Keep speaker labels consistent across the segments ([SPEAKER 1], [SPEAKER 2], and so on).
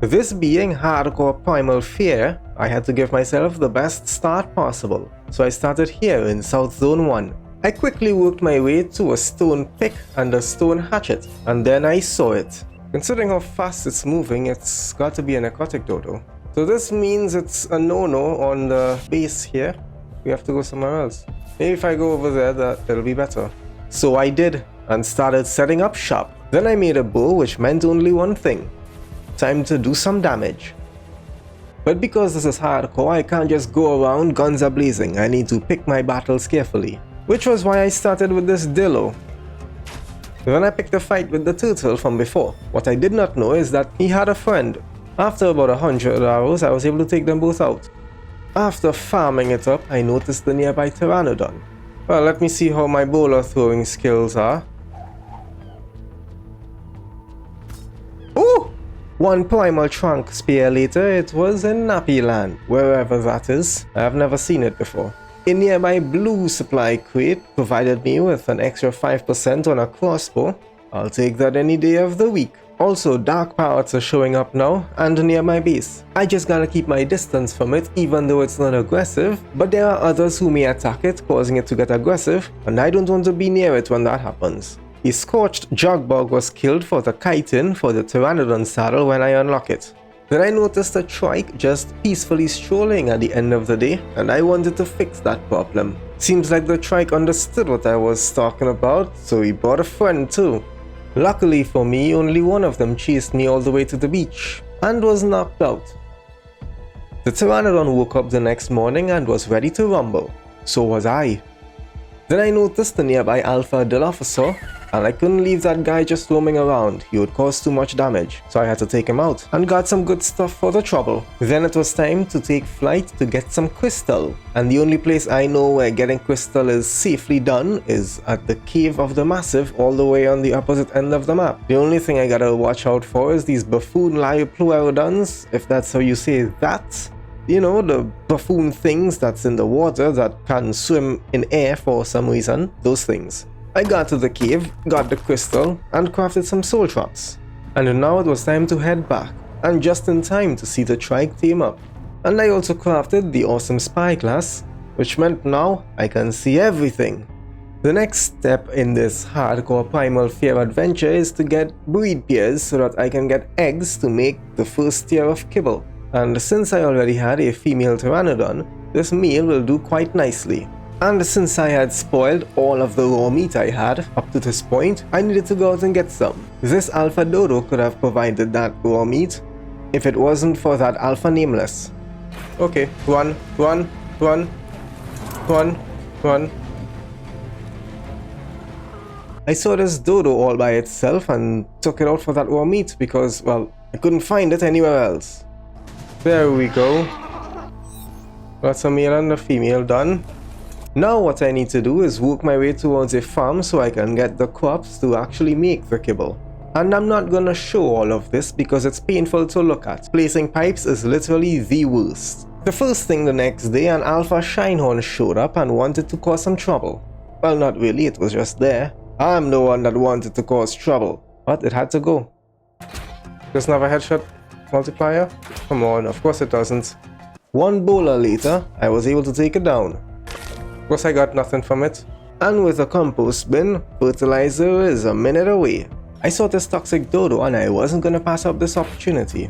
[SPEAKER 1] This being hardcore primal fear, I had to give myself the best start possible, so I started here in South Zone 1. I quickly worked my way to a stone pick and a stone hatchet, and then I saw it. Considering how fast it's moving, it's got to be an aquatic dodo. So this means it's a no-no on the base here. We have to go somewhere else. Maybe if I go over there, it'll be better. So I did, and started setting up shop. Then I made a bow, which meant only one thing. Time to do some damage. But because this is hardcore, I can't just go around guns a-blazing. I need to pick my battles carefully. Which was why I started with this dillo. Then I picked a fight with the turtle from before. What I did not know is that he had a friend. After about 100 arrows, I was able to take them both out. After farming it up, I noticed the nearby pteranodon. Well, let me see how my bowler throwing skills are. Ooh! One primal trunk spear later, it was in Nappy Land, wherever that is. I have never seen it before. A nearby blue supply crate provided me with an extra 5% on a crossbow. I'll take that any day of the week. Also, dark parrots are showing up now and near my base. I just gotta keep my distance from it even though it's not aggressive, but there are others who may attack it, causing it to get aggressive, and I don't want to be near it when that happens. A scorched jogbog was killed for the chitin for the pteranodon saddle when I unlock it. Then I noticed a trike just peacefully strolling at the end of the day, and I wanted to fix that problem. Seems like the trike understood what I was talking about, so he brought a friend too. Luckily for me, only one of them chased me all the way to the beach, and was knocked out. The pteranodon woke up the next morning and was ready to rumble. So was I. Then I noticed the nearby Alpha Dilophosaur, and I couldn't leave that guy just roaming around. He would cause too much damage, so I had to take him out, and got some good stuff for the trouble. Then it was time to take flight to get some crystal, and the only place I know where getting crystal is safely done is at the Cave of the Massive, all the way on the opposite end of the map. The only thing I gotta watch out for is these buffoon Liopleurodons, if that's how you say that. You know, the buffoon things that's in the water that can swim in air for some reason, those things. I got to the cave, got the crystal, and crafted some soul traps. And now it was time to head back, and just in time to see the trike team up. And I also crafted the awesome spyglass, which meant now I can see everything. The next step in this hardcore primal fear adventure is to get breed pairs so that I can get eggs to make the first tier of kibble. And since I already had a female pteranodon, this meal will do quite nicely. And since I had spoiled all of the raw meat I had up to this point, I needed to go out and get some. This alpha dodo could have provided that raw meat if it wasn't for that alpha nameless. Okay, run, run, run, run, run. I saw this dodo all by itself and took it out for that raw meat because, well, I couldn't find it anywhere else. There we go. That's a male and a female done. Now what I need to do is work my way towards a farm so I can get the crops to actually make the kibble. And I'm not gonna show all of this because it's painful to look at. Placing pipes is literally the worst. The first thing the next day, an alpha shinehorn showed up and wanted to cause some trouble. Well, not really, it was just there. I'm the one that wanted to cause trouble, but it had to go. Doesn't have a headshot multiplier? Come on, of course it doesn't. One bowler later, I was able to take it down. Of course I got nothing from it. And with a compost bin, fertilizer is a minute away. I saw this toxic dodo and I wasn't gonna pass up this opportunity.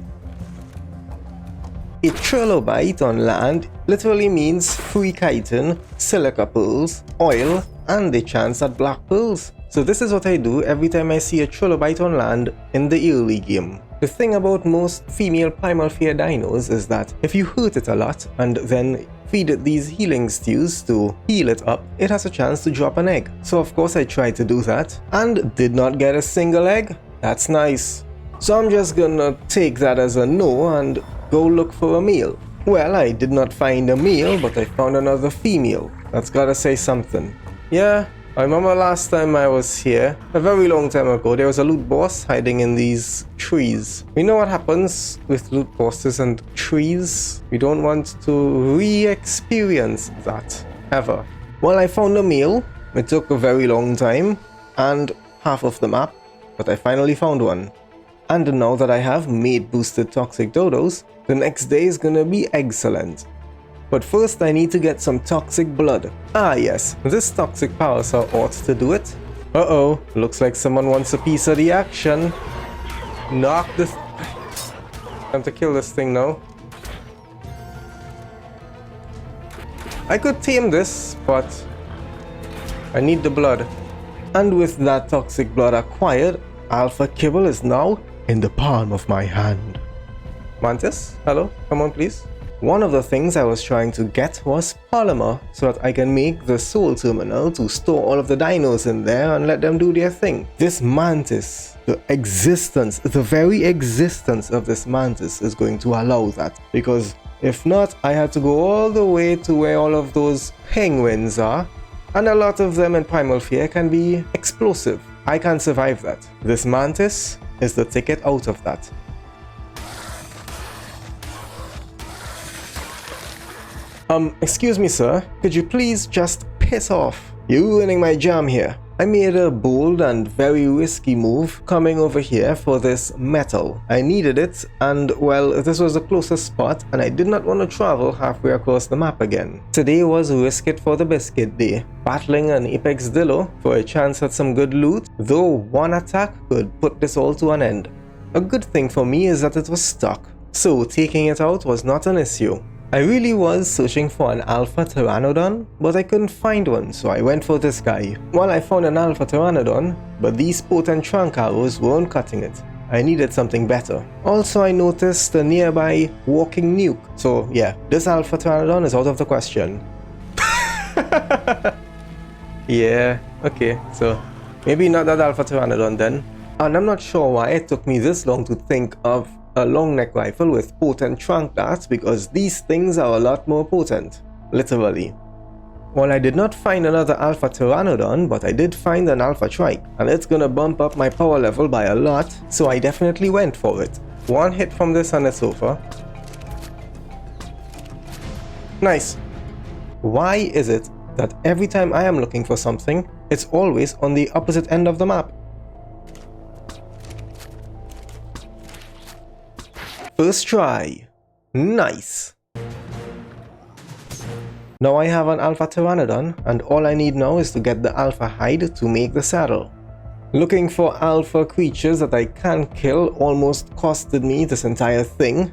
[SPEAKER 1] A trilobite on land literally means free chitin, silica pearls, oil, and a chance at black pearls. So this is what I do every time I see a trilobite on land in the early game. The thing about most female primal fear dinos is that if you hurt it a lot and then feed it these healing stews to heal it up, it has a chance to drop an egg. So of course I tried to do that and did not get a single egg. That's nice. So I'm just gonna take that as a no and go look for a male. Well, I did not find a male, but I found another female. That's gotta say something. Yeah, I remember last time I was here, a very long time ago, there was a loot boss hiding in these trees. We know what happens with loot bosses and trees. We don't want to re-experience that, ever. Well, I found a male. It took a very long time, and half of the map, but I finally found one. And now that I have made boosted toxic dodos, the next day is gonna be excellent. But first I need to get some toxic blood. Ah yes, this toxic power cell ought to do it. Uh-oh, looks like someone wants a piece of the action. Knock this... Time to kill this thing now. I could tame this, but I need the blood. And with that toxic blood acquired, Alpha Kibble is now in the palm of my hand. Mantis, hello, come on please. One of the things I was trying to get was polymer, so that I can make the soul terminal to store all of the dinos in there and let them do their thing. This mantis, the very existence of this mantis is going to allow that. Because if not, I had to go all the way to where all of those penguins are. And a lot of them in Primal Fear can be explosive. I can't survive that. This mantis is the ticket out of that. Excuse me sir, could you please just piss off? You're ruining my jam here. I made a bold and very risky move coming over here for this metal. I needed it and well, this was the closest spot and I did not want to travel halfway across the map again. Today was risk it for the biscuit day. Battling an apex dillo for a chance at some good loot, though one attack could put this all to an end. A good thing for me is that it was stuck, so taking it out was not an issue. I really was searching for an Alpha Pteranodon, but I couldn't find one, so I went for this guy. Well, I found an Alpha Pteranodon, but these potent trunk arrows weren't cutting it. I needed something better. Also, I noticed a nearby walking nuke, so yeah, this Alpha Pteranodon is out of the question. Yeah, okay, so maybe not that Alpha Pteranodon then. And I'm not sure why it took me this long to think of a long neck rifle with potent trunk darts, because these things are a lot more potent, literally. Well, I did not find another Alpha Pteranodon, but I did find an Alpha Trike, and it's gonna bump up my power level by a lot, so I definitely went for it. One hit from this and it's over. Nice. Why is it that every time I am looking for something, it's always on the opposite end of the map? First try. Nice. Now I have an Alpha Pteranodon, and all I need now is to get the Alpha hide to make the saddle. Looking for Alpha creatures that I can't kill almost costed me this entire thing.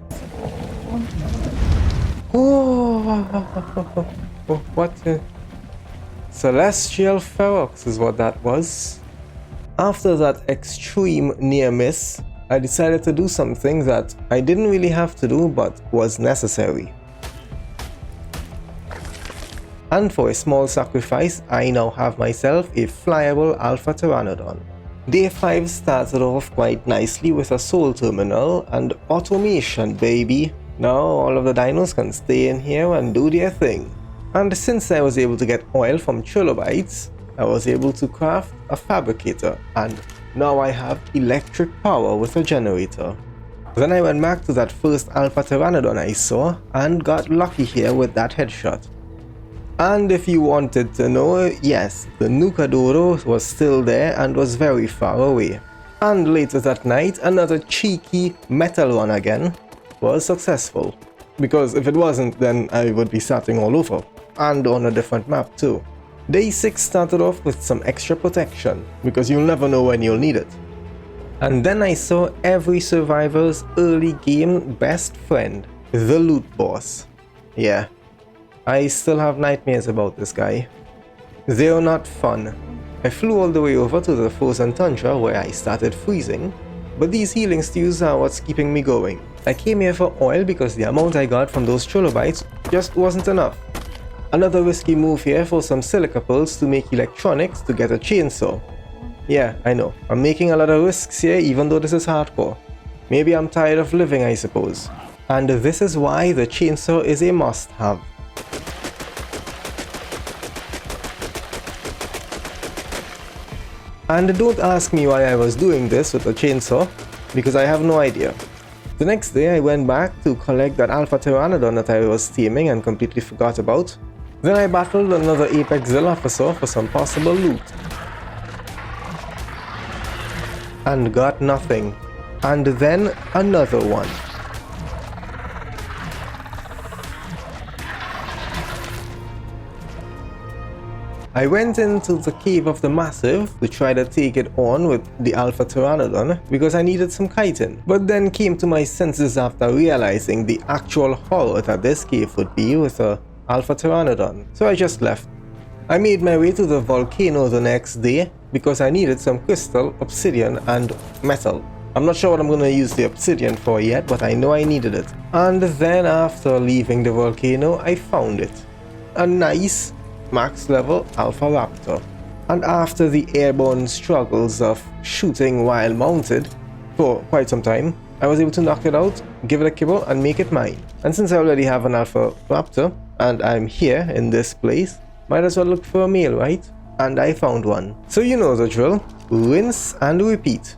[SPEAKER 1] Oh, what? Celestial Ferox is what that was. After that extreme near miss, I decided to do something that I didn't really have to do but was necessary. And for a small sacrifice, I now have myself a flyable Alpha Pteranodon. Day 5 started off quite nicely with a soul terminal and automation, baby. Now all of the dinos can stay in here and do their thing. And since I was able to get oil from trilobites, I was able to craft a fabricator, and now I have electric power with a generator. Then I went back to that first Alpha Pteranodon I saw and got lucky here with that headshot. And if you wanted to know, yes, the Nuka-Dodo was still there and was very far away. And later that night, another cheeky metal run again was successful. Because if it wasn't, then I would be starting all over, and on a different map too. Day 6 started off with some extra protection, because you'll never know when you'll need it. And then I saw every survivor's early game best friend, the loot boss. Yeah, I still have nightmares about this guy. They're not fun. I flew all the way over to the frozen tundra where I started freezing, but these healing stews are what's keeping me going. I came here for oil because the amount I got from those trilobites just wasn't enough. Another risky move here for some silica pearls to make electronics to get a chainsaw. Yeah, I know, I'm making a lot of risks here even though this is hardcore. Maybe I'm tired of living, I suppose. And this is why the chainsaw is a must-have. And don't ask me why I was doing this with a chainsaw, because I have no idea. The next day I went back to collect that Alpha Pteranodon that I was taming and completely forgot about. Then I battled another Apex Zill officer for some possible loot. And got nothing. and then another one. I went into the Cave of the Massive to try to take it on with the Alpha Pteranodon because I needed some chitin, but then came to my senses after realizing the actual horror that this cave would be with a Alpha Pteranodon, so I just left. I made my way to the volcano the next day because I needed some crystal, obsidian and metal. I'm not sure what I'm going to use the obsidian for yet, but I know I needed it. And then after leaving the volcano, I found it. A nice max level Alpha Raptor. And after the airborne struggles of shooting while mounted for quite some time, I was able to knock it out, give it a kibble and make it mine. And since I already have an Alpha Raptor and I'm here in this place, might as well look for a male, right? And I found one. So you know the drill, rinse and repeat,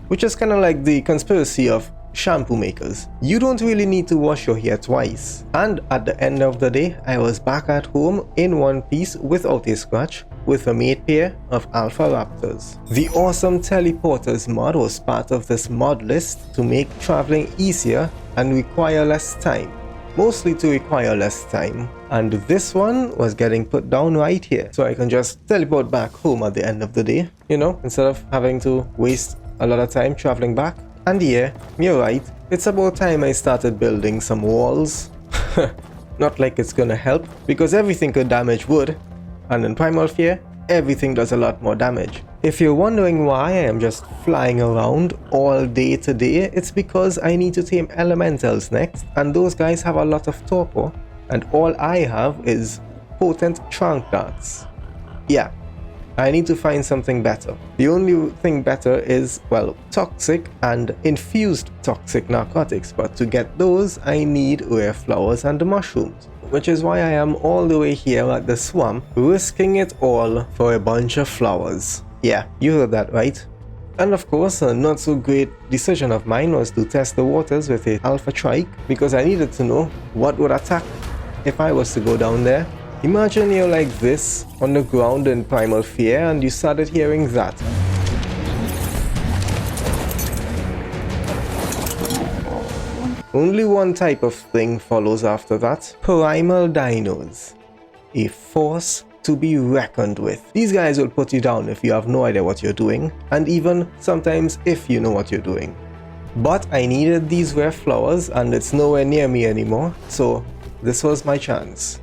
[SPEAKER 1] which is kind of like the conspiracy of shampoo makers. You don't really need to wash your hair twice. And at the end of the day, I was back at home in one piece without a scratch with a mate pair of Alpha Raptors. The awesome teleporters mod was part of this mod list to make traveling easier and require less time. Mostly to require less time. And this one was getting put down right here. So I can just teleport back home at the end of the day, you know, instead of having to waste a lot of time traveling back. And yeah, you're right, it's about time I started building some walls. Not like it's gonna help, because everything could damage wood, and in Primal Fear, everything does a lot more damage. If you're wondering why I am just flying around all day today, it's because I need to tame elementals next, and those guys have a lot of torpor, and all I have is potent trunk darts. Yeah. I need to find something better. The only thing better is, well, toxic and infused toxic narcotics, but to get those I need rare flowers and mushrooms, which is why I am all the way here at the swamp, risking it all for a bunch of flowers. Yeah, you heard that right. And of course, a not so great decision of mine was to test the waters with a Alpha Trike, because I needed to know what would attack if I was to go down there. Imagine you're like this on the ground in Primal Fear and you started hearing that. Only one type of thing follows after that. Primal Dinos. A force to be reckoned with. These guys will put you down if you have no idea what you're doing, and even sometimes if you know what you're doing. But I needed these rare flowers and it's nowhere near me anymore, so this was my chance.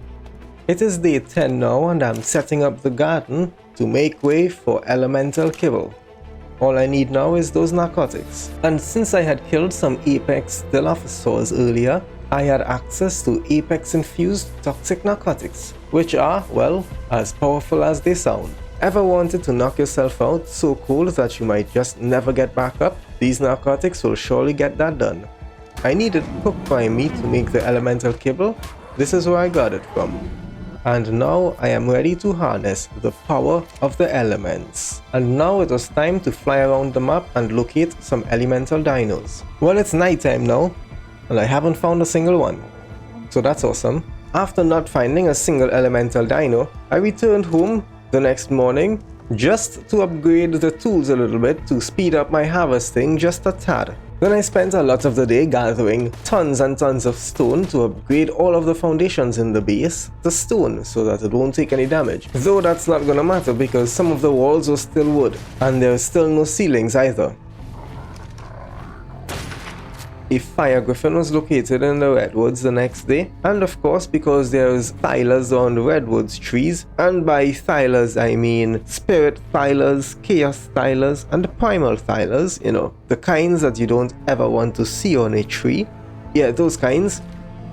[SPEAKER 1] It is day 10 now and I'm setting up the garden to make way for elemental kibble. All I need now is those narcotics. And since I had killed some Apex Dilophosaurs earlier, I had access to Apex infused toxic narcotics, which are, well, as powerful as they sound. Ever wanted to knock yourself out so cold that you might just never get back up? These narcotics will surely get that done. I needed cooked prime meat to make the elemental kibble. This is where I got it from. And now I am ready to harness the power of the elements. And now it was time to fly around the map and locate some elemental dinos. Well, it's nighttime now, and I haven't found a single one. So that's awesome. After not finding a single elemental dino, I returned home the next morning just to upgrade the tools a little bit to speed up my harvesting just a tad. Then I spent a lot of the day gathering tons and tons of stone to upgrade all of the foundations in the base to stone so that it won't take any damage. Though that's not gonna matter because some of the walls were still wood and there's still no ceilings either. A fire griffin was located in the redwoods the next day, and of course because there's thylas on the redwoods trees, and by thylas I mean spirit thylas, chaos thylas, and primal thylas, you know, the kinds that you don't ever want to see on a tree. Yeah, those kinds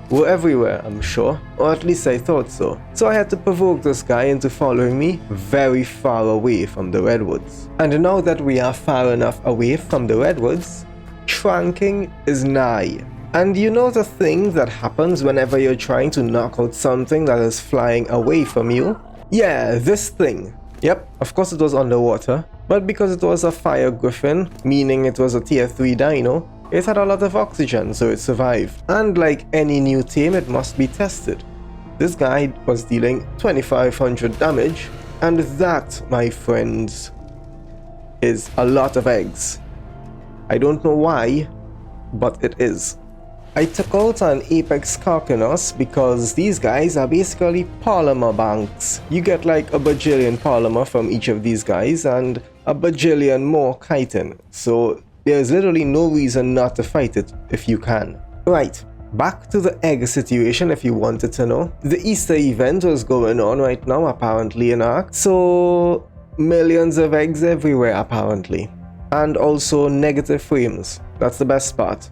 [SPEAKER 1] were everywhere, I'm sure, or at least I thought so. So I had to provoke this guy into following me very far away from the redwoods. And now that we are far enough away from the redwoods, trunking is nigh. And you know the thing that happens whenever you're trying to knock out something that is flying away from you? Yeah, this thing. Yep, of course it was underwater, but because it was a fire griffin, meaning it was a tier 3 dino, it had a lot of oxygen so it survived. And like any new tame, it must be tested. This guy was dealing 2500 damage, and that, my friends, is a lot of eggs. I don't know why, but it is. I took out an Apex Carcanos because these guys are basically polymer banks. You get like a bajillion polymer from each of these guys and a bajillion more chitin. So there's literally no reason not to fight it if you can. Right, back to the egg situation if you wanted to know. The Easter event was going on right now apparently in ARK. So millions of eggs everywhere apparently. And also negative frames. That's the best part.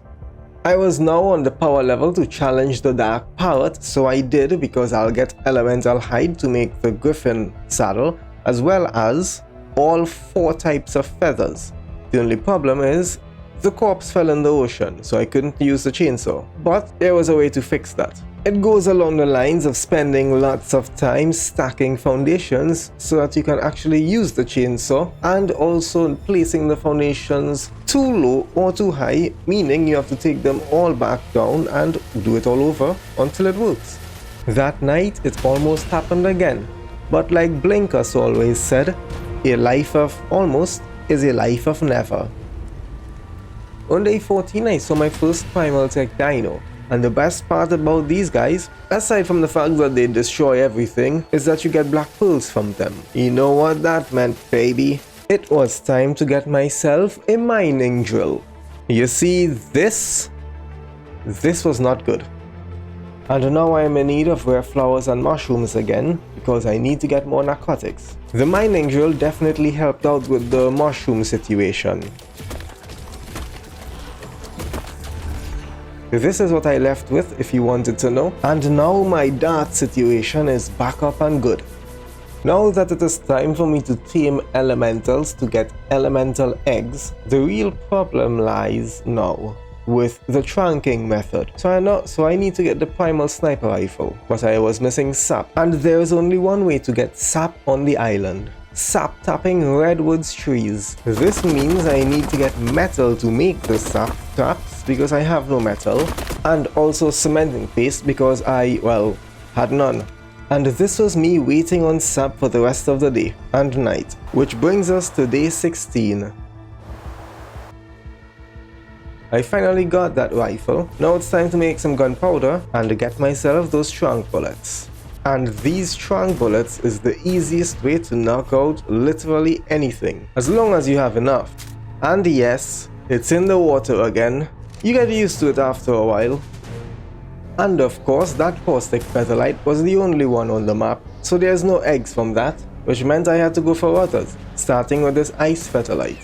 [SPEAKER 1] I was now on the power level to challenge the Dark Parrot, so I did because I'll get elemental hide to make the Griffin saddle, as well as all 4 types of feathers. The only problem is, the corpse fell in the ocean, so I couldn't use the chainsaw, but there was a way to fix that. It goes along the lines of spending lots of time stacking foundations so that you can actually use the chainsaw, and also placing the foundations too low or too high, meaning you have to take them all back down and do it all over until it works. That night it almost happened again, but like Blinkus always said, a life of almost is a life of never. On day 14 I saw my first Primal Tech Dino. And the best part about these guys, aside from the fact that they destroy everything, is that you get black pearls from them. You know what that meant, baby? It was time to get myself a mining drill. You see, this was not good. And now I am in need of rare flowers and mushrooms again, because I need to get more narcotics. The mining drill definitely helped out with the mushroom situation. This is what I left with if you wanted to know. And now my dart situation is back up and good. Now that it is time for me to tame elementals to get elemental eggs, the real problem lies now with the trunking method. So I need to get the primal sniper rifle, but I was missing sap. And there is only one way to get sap on the island. Sap tapping redwoods trees. This means I need to get metal to make the sap traps because I have no metal, and also cementing paste because I, well, had none. And this was me waiting on sap for the rest of the day and night, which brings us to day 16. I finally got that rifle. Now it's time to make some gunpowder and get myself those trunk bullets. And these trunk bullets is the easiest way to knock out literally anything, as long as you have enough. And yes, it's in the water again. You get used to it after a while. And of course, that caustic petalite was the only one on the map, so there's no eggs from that, which meant I had to go for others, starting with this ice petalite.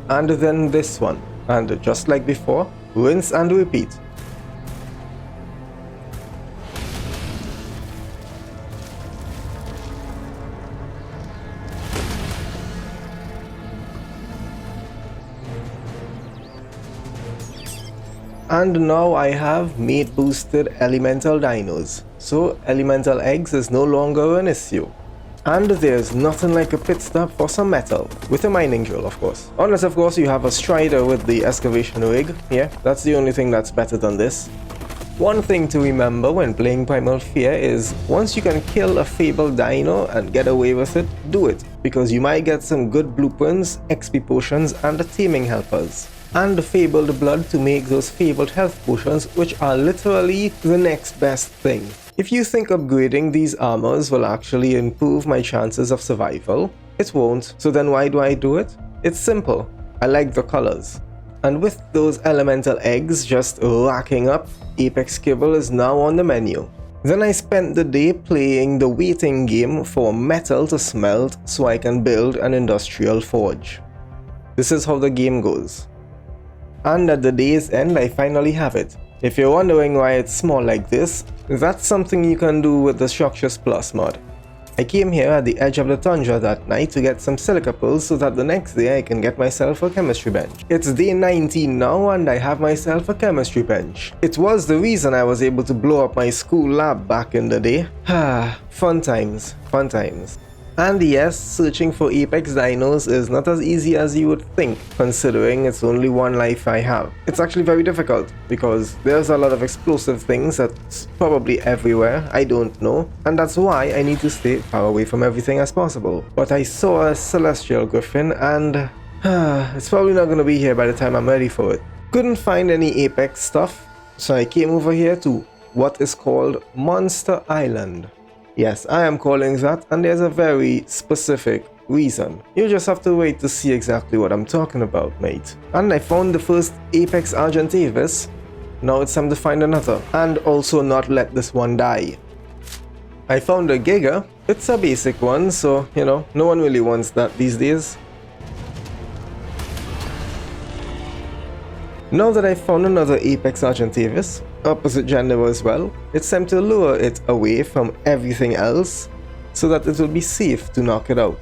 [SPEAKER 1] And then this one. And just like before, rinse and repeat. And now I have meat boosted elemental dinos, so elemental eggs is no longer an issue. And there's nothing like a pit stop for some metal, with a mining drill of course. Unless of course you have a strider with the excavation rig. Yeah, that's the only thing that's better than this. One thing to remember when playing Primal Fear is, once you can kill a fabled dino and get away with it, do it, because you might get some good blueprints, XP potions and taming helpers. And fabled blood to make those fabled health potions, which are literally the next best thing. If you think upgrading these armors will actually improve my chances of survival, it won't, so then why do I do it? It's simple, I like the colors. And with those elemental eggs just racking up, Apex Kibble is now on the menu. Then I spent the day playing the waiting game for metal to smelt so I can build an industrial forge. This is how the game goes. And at the day's end I finally have it. If you're wondering why it's small like this, that's something you can do with the Structures Plus mod. I came here at the edge of the tundra that night to get some silica pills so that the next day I can get myself a chemistry bench. It's day 19 now and I have myself a chemistry bench. It was the reason I was able to blow up my school lab back in the day. Fun times, fun times. And yes, searching for Apex dinos is not as easy as you would think, considering it's only one life I have. It's actually very difficult, because there's a lot of explosive things that's probably everywhere, I don't know, and that's why I need to stay far away from everything as possible. But I saw a celestial griffin, and it's probably not going to be here by the time I'm ready for it. Couldn't find any Apex stuff, so I came over here to what is called Monster Island. Yes, I am calling that, and there's a very specific reason. You just have to wait to see exactly what I'm talking about, mate. And I found the first Apex Argentavis. Now it's time to find another, and also not let this one die. I found a Giga. It's a basic one, so, you know, no one really wants that these days. Now that I found another Apex Argentavis, opposite gender as well, it's time to lure it away from everything else so that it will be safe to knock it out.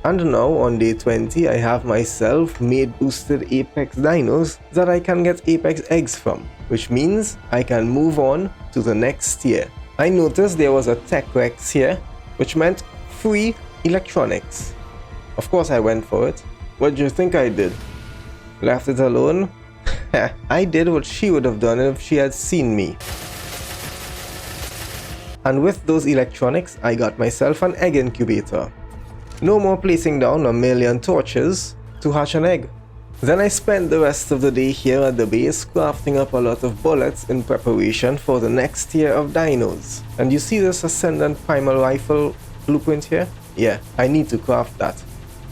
[SPEAKER 1] And now on day 20 I have myself made boosted Apex dinos that I can get Apex eggs from, which means I can move on to the next tier. I noticed there was a Tech Rex here, which meant free electronics. Of course I went for it. What do you think I did? Left it alone? I did what she would have done if she had seen me. And with those electronics, I got myself an egg incubator. No more placing down a million torches to hatch an egg. Then I spent the rest of the day here at the base crafting up a lot of bullets in preparation for the next tier of dinos. And you see this Ascendant Primal Rifle blueprint here? Yeah, I need to craft that.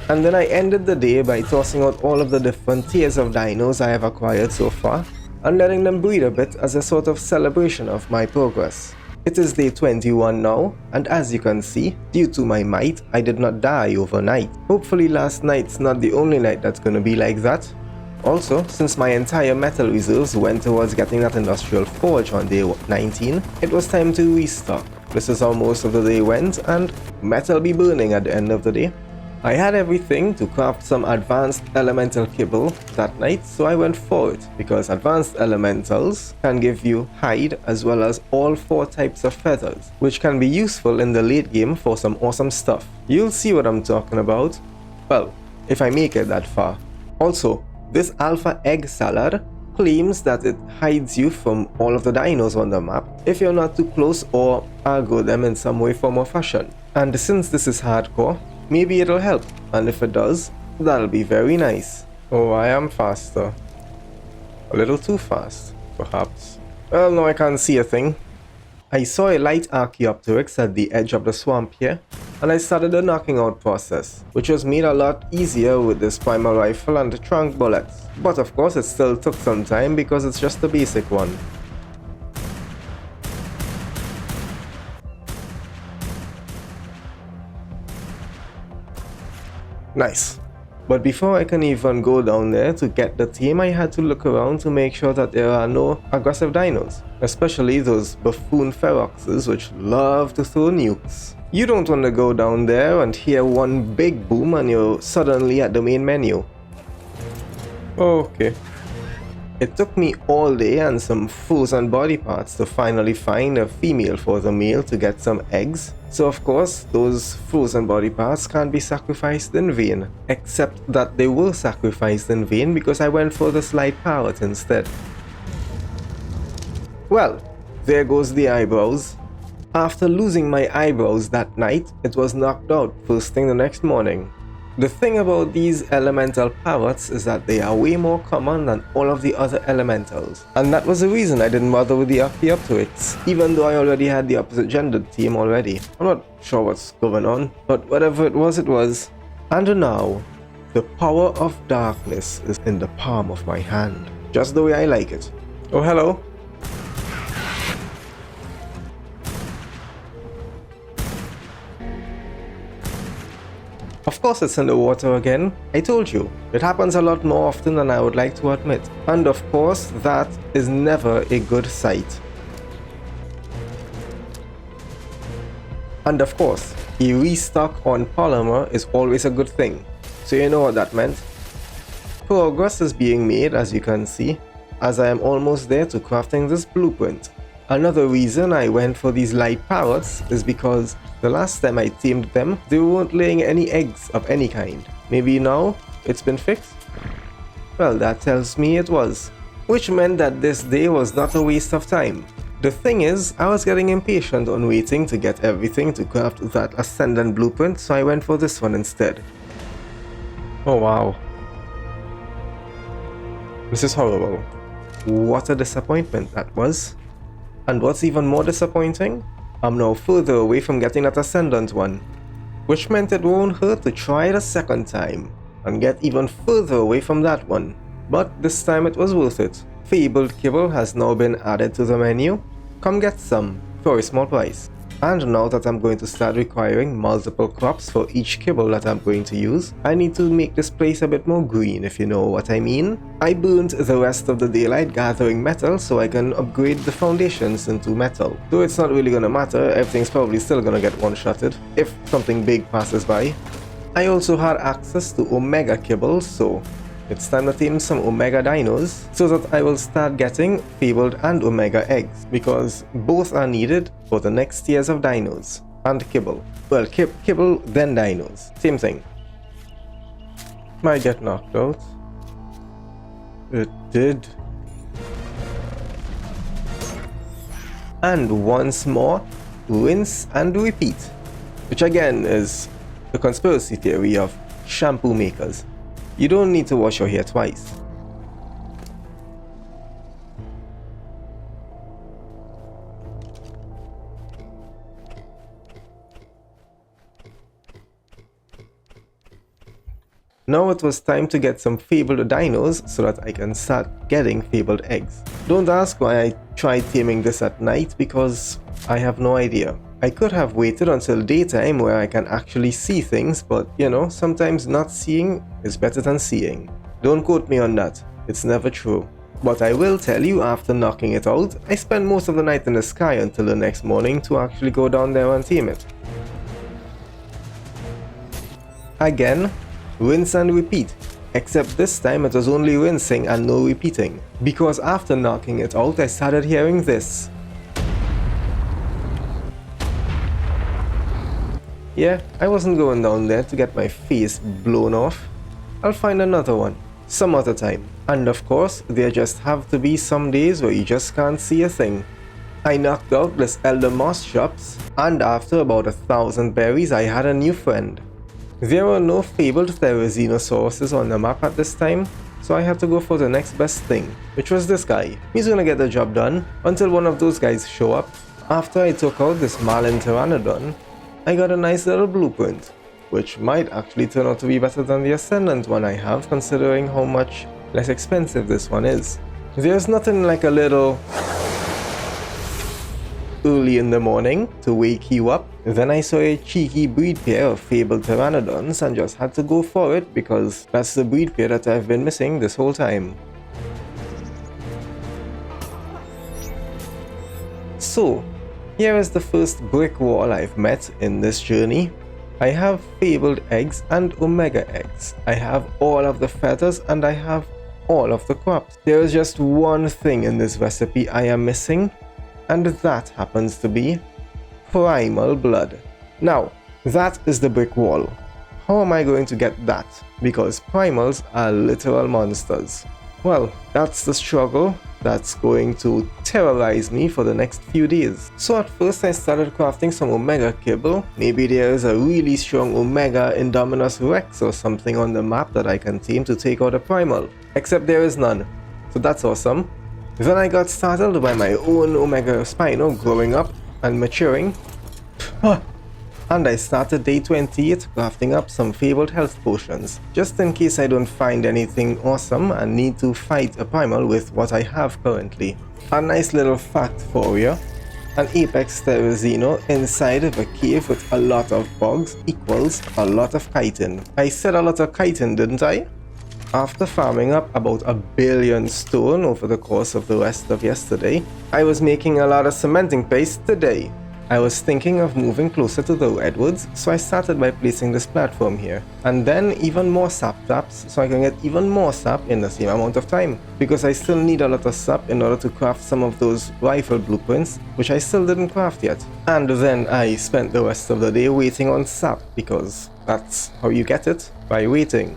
[SPEAKER 1] And then I ended the day by tossing out all of the different tiers of dinos I have acquired so far and letting them breed a bit as a sort of celebration of my progress. It is day 21 now, and as you can see, due to my might, I did not die overnight. Hopefully last night's not the only night that's gonna be like that. Also, since my entire metal reserves went towards getting that industrial forge on day 19, it was time to restock. This is how most of the day went, and metal be burning at the end of the day. I had everything to craft some advanced elemental kibble that night, so I went for it, because advanced elementals can give you hide as well as all 4 types of feathers, which can be useful in the late game for some awesome stuff. You'll see what I'm talking about. Well, if I make it that far. Also, this alpha egg salad claims that it hides you from all of the dinos on the map if you're not too close or aggro them in some way, form or fashion. And since this is hardcore, maybe it'll help, and if it does, that'll be very nice. Oh, I am faster. A little too fast, perhaps. Well, no, I can't see a thing. I saw a light Archaeopteryx at the edge of the swamp here, and I started the knocking out process, which was made a lot easier with this primal rifle and the trunk bullets. But of course it still took some time because it's just a basic one. Nice. But before I can even go down there to get the team, I had to look around to make sure that there are no aggressive dinos, especially those buffoon feroxes which love to throw nukes. You don't want to go down there and hear one big boom and you're suddenly at the main menu. Okay. It took me all day and some frozen body parts to finally find a female for the male to get some eggs. So of course, those frozen body parts can't be sacrificed in vain. Except that they were sacrificed in vain because I went for the slide parrot instead. Well, there goes the eyebrows. After losing my eyebrows that night, it was knocked out first thing the next morning. The thing about these elemental parrots is that they are way more common than all of the other elementals. And that was the reason I didn't bother with the Archaeopteryx, even though I already had the opposite gendered team already. I'm not sure what's going on, but whatever it was, it was. And now, the power of darkness is in the palm of my hand, just the way I like it. Oh, hello. Of course it's in the water again. I told you, it happens a lot more often than I would like to admit. And of course, that is never a good sight. And of course, a restock on polymer is always a good thing. So you know what that meant. Progress is being made, as you can see, as I am almost there to crafting this blueprint. Another reason I went for these light parrots is because the last time I tamed them, they weren't laying any eggs of any kind. Maybe now it's been fixed? Well, that tells me it was. Which meant that this day was not a waste of time. The thing is, I was getting impatient on waiting to get everything to craft that Ascendant blueprint, so I went for this one instead. Oh wow. This is horrible. What a disappointment that was. And what's even more disappointing? I'm now further away from getting that Ascendant one. Which meant it won't hurt to try it a second time and get even further away from that one. But this time it was worth it. Fabled kibble has now been added to the menu. Come get some for a small price. And now that I'm going to start requiring multiple crops for each kibble that I'm going to use, I need to make this place a bit more green, if you know what I mean. I burnt the rest of the daylight gathering metal so I can upgrade the foundations into metal. Though it's not really gonna matter, everything's probably still gonna get one-shotted if something big passes by. I also had access to Omega kibbles, so it's time to tame some Omega dinos so that I will start getting Fabled and Omega eggs, because both are needed for the next tiers of dinos. And kibble. Well, kibble then dinos. Same thing. Might get knocked out. It did. And once more, rinse and repeat. Which again is the conspiracy theory of shampoo makers. You don't need to wash your hair twice. Now it was time to get some fabled dinos so that I can start getting fabled eggs. Don't ask why I tried taming this at night, because I have no idea. I could have waited until daytime where I can actually see things, but you know, sometimes not seeing is better than seeing. Don't quote me on that, it's never true. But I will tell you, after knocking it out, I spent most of the night in the sky until the next morning to actually go down there and tame it. Again, rinse and repeat, except this time it was only rinsing and no repeating, because after knocking it out I started hearing this. Yeah, I wasn't going down there to get my face blown off. I'll find another one, some other time. And of course, there just have to be some days where you just can't see a thing. I knocked out this Elder Moss shops, and after about 1,000 berries I had a new friend. There were no fabled Therizinosaurus on the map at this time, so I had to go for the next best thing, which was this guy. He's gonna get the job done until one of those guys show up. After I took out this Marlin Pteranodon, I got a nice little blueprint, which might actually turn out to be better than the Ascendant one I have, considering how much less expensive this one is. There's nothing like a little early in the morning to wake you up. Then I saw a cheeky breed pair of fabled pteranodons and just had to go for it because that's the breed pair that I've been missing this whole time. So, here is the first brick wall I've met in this journey. I have fabled eggs and omega eggs. I have all of the feathers and I have all of the crops. There is just one thing in this recipe I am missing, and that happens to be primal blood. Now, that is the brick wall. How am I going to get that? Because primals are literal monsters. Well, that's the struggle that's going to terrorize me for the next few days. So at first I started crafting some omega kibble. Maybe there is a really strong omega Indominus Rex or something on the map that I can tame to take out a primal. Except there is none. So that's awesome. Then I got startled by my own Omega Spino growing up and maturing. And I started day 28 crafting up some fabled health potions, just in case I don't find anything awesome and need to fight a primal with what I have currently. A nice little fact for you: an apex Therizino inside of a cave with a lot of bugs equals a lot of chitin. I said a lot of chitin, didn't I? After farming up about 1 billion stone over the course of the rest of yesterday, I was making a lot of cementing paste today. I was thinking of moving closer to the redwoods, so I started by placing this platform here, and then even more sap traps so I can get even more sap in the same amount of time, because I still need a lot of sap in order to craft some of those rifle blueprints, which I still didn't craft yet. And then I spent the rest of the day waiting on sap, because that's how you get it, by waiting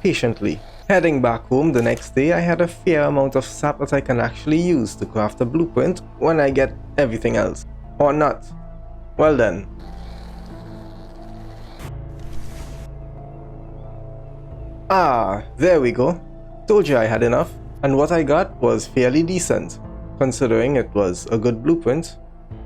[SPEAKER 1] patiently. Heading back home the next day, I had a fair amount of sap that I can actually use to craft a blueprint when I get everything else. Or not. Well then. Ah, there we go. Told you I had enough. And what I got was fairly decent, considering it was a good blueprint,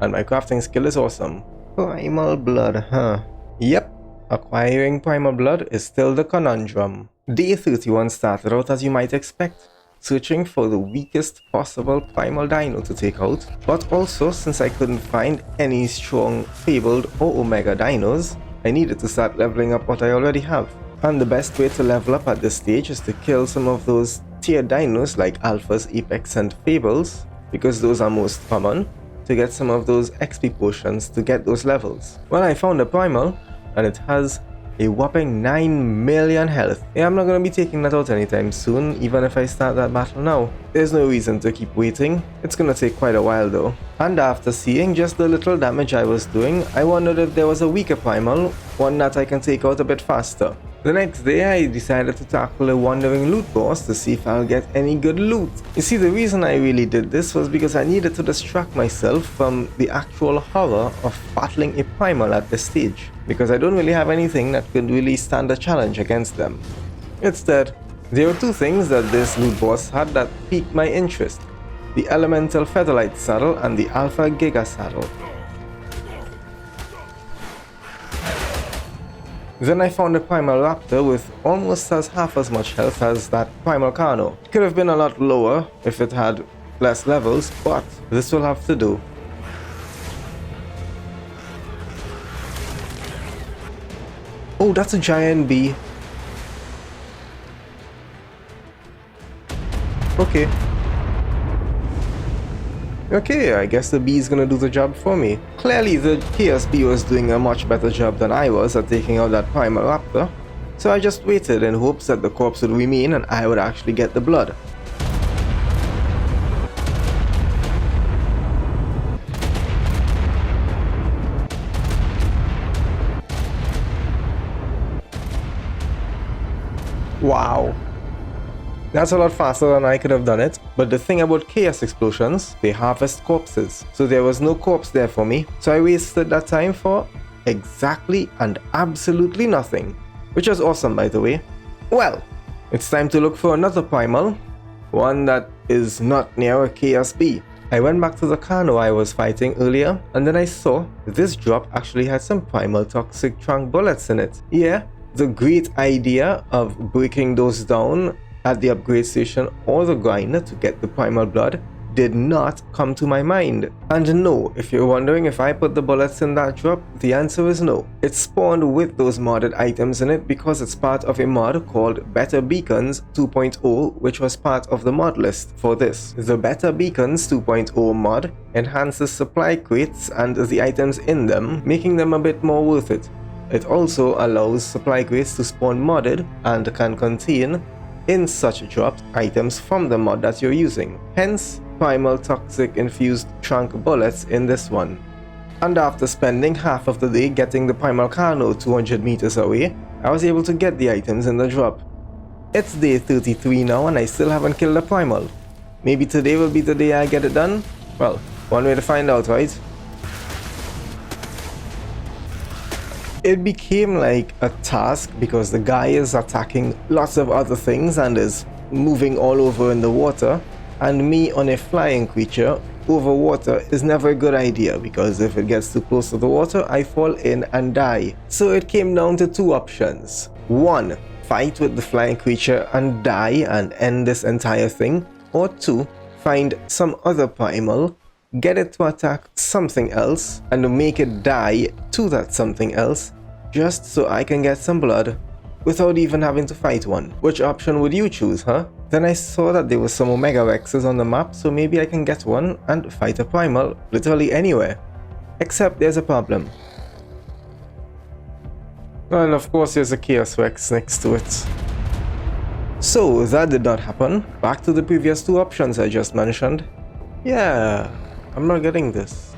[SPEAKER 1] and my crafting skill is awesome. Primal blood, huh? Yep, acquiring primal blood is still the conundrum. Day 31 started out as you might expect, searching for the weakest possible primal dino to take out, but also since I couldn't find any strong fabled or omega dinos, I needed to start leveling up what I already have. And the best way to level up at this stage is to kill some of those tier dinos like alphas, apex and fables, because those are most common, to get some of those XP potions to get those levels. Well, I found a primal, and it has a whopping 9 million health. Yeah, I'm not going to be taking that out anytime soon, even if I start that battle now. There's no reason to keep waiting. It's going to take quite a while though. And after seeing just the little damage I was doing, I wondered if there was a weaker primal, one that I can take out a bit faster. The next day, I decided to tackle a wandering loot boss to see if I'll get any good loot. You see, the reason I really did this was because I needed to distract myself from the actual horror of battling a primal at this stage, because I don't really have anything that could really stand a challenge against them. Instead, there were two things that this loot boss had that piqued my interest: the Elemental Featherlight saddle and the Alpha Giga saddle. Then I found a Primal Raptor with almost half as much health as that Primal Carno. It could have been a lot lower if it had less levels, but this will have to do. Oh, that's a giant bee. Okay. Okay, I guess the bee is gonna do the job for me. Clearly the Chaos Bee was doing a much better job than I was at taking out that Primal Raptor, so I just waited in hopes that the corpse would remain and I would actually get the blood. Wow. That's a lot faster than I could have done it, but the thing about Chaos Explosions, they harvest corpses, so there was no corpse there for me, so I wasted that time for exactly and absolutely nothing, which was awesome by the way. Well, it's time to look for another primal, one that is not near a Chaos Bee. I went back to the Carno I was fighting earlier, and then I saw this drop actually had some primal toxic trunk bullets in it. Yeah, the great idea of breaking those down at the upgrade station or the grinder to get the primal blood did not come to my mind. And no, if you're wondering if I put the bullets in that drop, the answer is no. It spawned with those modded items in it because it's part of a mod called Better Beacons 2.0, which was part of the mod list for this. The Better Beacons 2.0 mod enhances supply crates and the items in them, making them a bit more worth it. It also allows supply crates to spawn modded and can contain in such drops items from the mod that you're using, hence primal toxic infused trunk bullets in this one. And after spending half of the day getting the Primal Carno 200 meters away, I was able to get the items in the drop. It's day 33 now and I still haven't killed a primal. Maybe today will be the day I get it done? Well, one way to find out, right? It became like a task because the guy is attacking lots of other things and is moving all over in the water, and me on a flying creature over water is never a good idea because if it gets too close to the water I fall in and die. So it came down to two options. One, fight with the flying creature and die and end this entire thing, or two, find some other primal, get it to attack something else and make it die to that something else, just so I can get some blood without even having to fight one. Which option would you choose, huh? Then I saw that there were some Omega Rexes on the map, so maybe I can get one and fight a primal literally anywhere. Except there's a problem. And of course there's a Chaos Rex next to it. So that did not happen. Back to the previous two options I just mentioned. Yeah, I'm not getting this.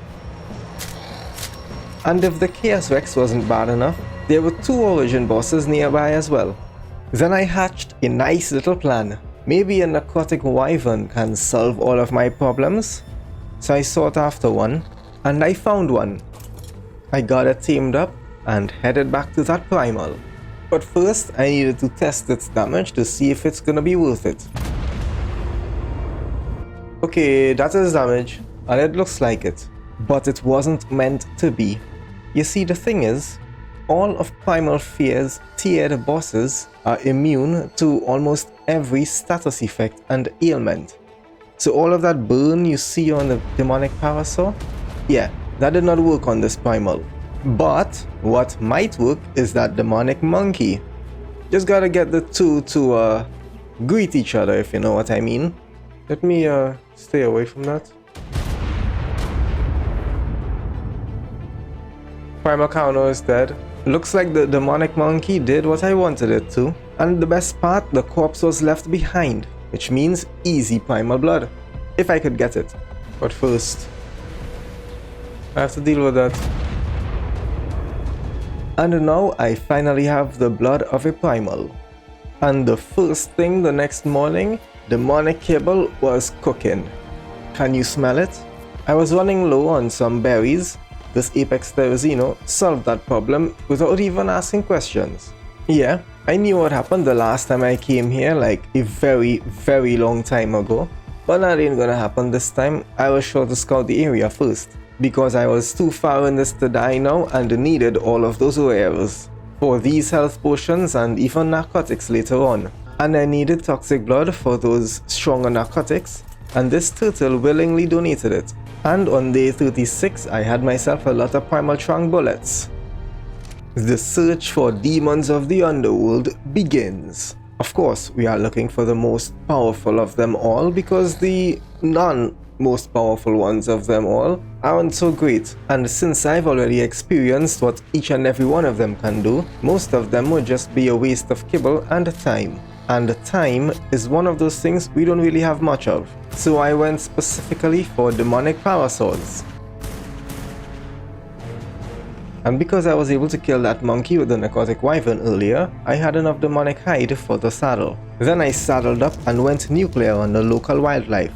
[SPEAKER 1] And if the Chaos Rex wasn't bad enough, there were two Origin bosses nearby as well. Then I hatched a nice little plan. Maybe a narcotic wyvern can solve all of my problems. So I sought after one, and I found one. I got it tamed up and headed back to that primal. But first I needed to test its damage to see if it's gonna be worth it. Okay, that is damage, and it looks like it. But it wasn't meant to be. You see, the thing is, all of Primal Fear's tiered bosses are immune to almost every status effect and ailment. So all of that burn you see on the demonic parasaur, yeah, that did not work on this primal. But what might work is that demonic monkey. Just gotta get the two to greet each other, if you know what I mean. Let me stay away from that. Primal Carno is dead. Looks like the demonic monkey did what I wanted it to. And the best part, the corpse was left behind, which means easy primal blood. If I could get it. But first, I have to deal with that. And now I finally have the blood of a primal. And the first thing the next morning, demonic kibble was cooking. Can you smell it? I was running low on some berries. This Apex Terrazino solved that problem without even asking questions. Yeah, I knew what happened the last time I came here, like a very long time ago. But that ain't gonna happen this time. I was sure to scout the area first, because I was too far in this to die now and needed all of those rares for these health potions and even narcotics later on. And I needed toxic blood for those stronger narcotics, and this turtle willingly donated it. And on day 36, I had myself a lot of Primal Trunk bullets. The search for demons of the underworld begins. Of course, we are looking for the most powerful of them all, because the non-most powerful ones of them all aren't so great. And since I've already experienced what each and every one of them can do, most of them would just be a waste of kibble and time. And time is one of those things we don't really have much of. So I went specifically for demonic parasaurs. And because I was able to kill that monkey with the narcotic wyvern earlier, I had enough demonic hide for the saddle. Then I saddled up and went nuclear on the local wildlife.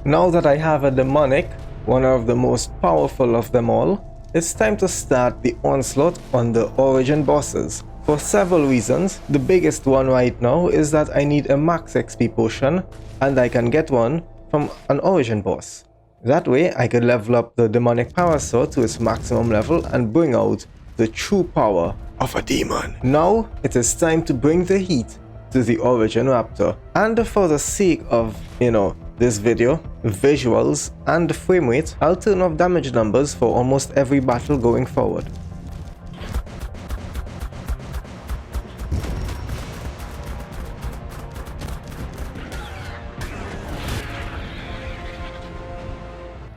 [SPEAKER 1] Now that I have a demonic, one of the most powerful of them all, it's time to start the onslaught on the Origin bosses. For several reasons, the biggest one right now is that I need a max XP potion, and I can get one from an Origin boss. That way I could level up the demonic parasaur to its maximum level and bring out the true power of a demon. Now it is time to bring the heat to the Origin raptor, and for the sake of, this video, visuals, and frame rate, I'll turn off damage numbers for almost every battle going forward.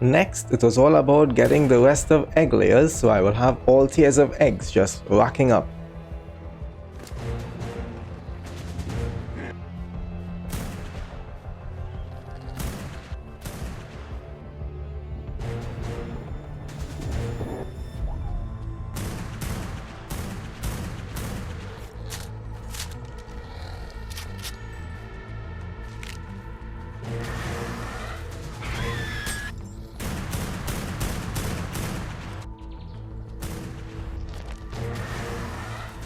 [SPEAKER 1] Next, it was all about getting the rest of egg layers, so I will have all tiers of eggs just racking up.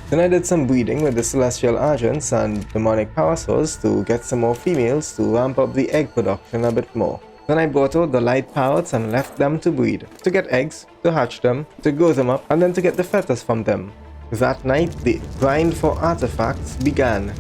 [SPEAKER 1] Then I did some breeding with the celestial agents and demonic parasaurs to get some more females to ramp up the egg production a bit more. Then I brought out the light parrots and left them to breed, to get eggs, to hatch them, to grow them up, and then to get the feathers from them. That night, the grind for artifacts began.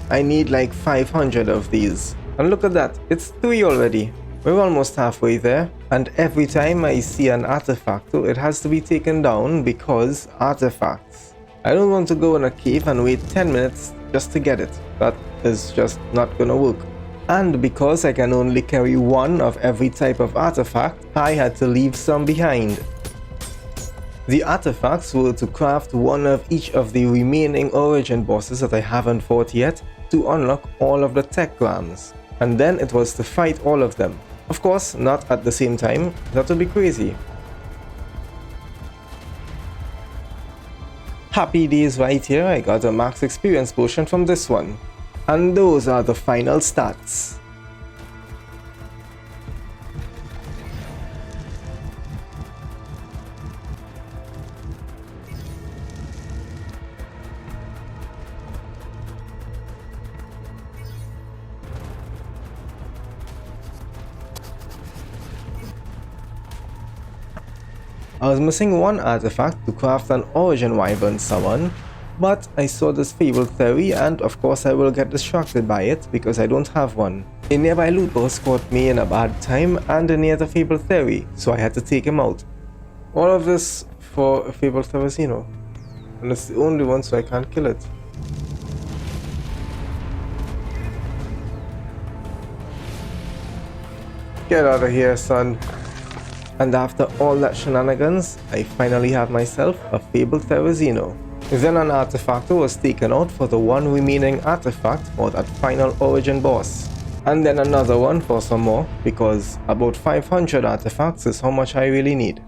[SPEAKER 1] I need like 500 of these. And look at that, it's 3 already. We're almost halfway there, and every time I see an artifact, it has to be taken down because artifacts. I don't want to go in a cave and wait 10 minutes just to get it. That is just not gonna work. And because I can only carry one of every type of artifact, I had to leave some behind. The artifacts were to craft one of each of the remaining origin bosses that I haven't fought yet to unlock all of the tech grams. And then it was to fight all of them. Of course, not at the same time, that would be crazy. Happy days right here, I got a max experience potion from this one. And those are the final stats. I was missing one artifact to craft an origin wyvern summon, but I saw this fabled theory and of course I will get distracted by it because I don't have one. A nearby loot boss caught me in a bad time and near the fabled theory, so I had to take him out. All of this for a fabled Therizino, and it's the only one so I can't kill it. Get out of here, son. And after all that shenanigans, I finally have myself a fabled Therizino. Then an artifactor was taken out for the one remaining artifact for that final origin boss. And then another one for some more, because about 500 artifacts is how much I really need.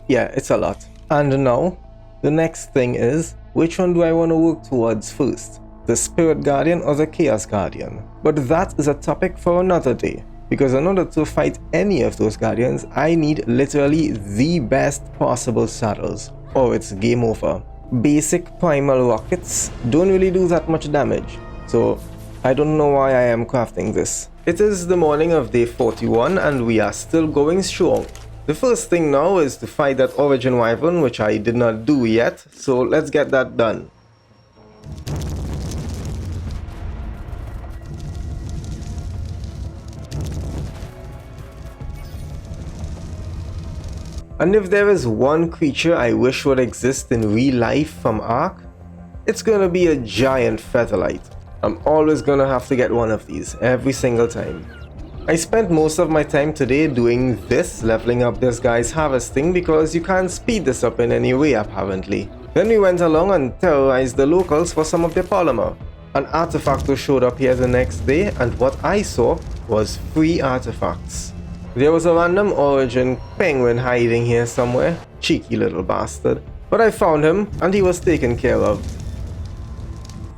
[SPEAKER 1] Yeah, it's a lot. And now, the next thing is, which one do I want to work towards first? The Spirit Guardian or the Chaos Guardian? But that is a topic for another day. Because in order to fight any of those guardians, I need literally the best possible saddles, or it's game over. Basic primal rockets don't really do that much damage, so I don't know why I am crafting this. It is the morning of day 41 and we are still going strong. The first thing now is to fight that origin wyvern, which I did not do yet, so let's get that done. And if there is one creature I wish would exist in real life from ARK, it's gonna be a giant featherlight. I'm always gonna have to get one of these, every single time. I spent most of my time today doing this, leveling up this guy's harvesting, because you can't speed this up in any way apparently. Then we went along and terrorized the locals for some of their polymer. An artifactor showed up here the next day, and what I saw was 3 artifacts. There was a random origin penguin hiding here somewhere, cheeky little bastard, but I found him and he was taken care of.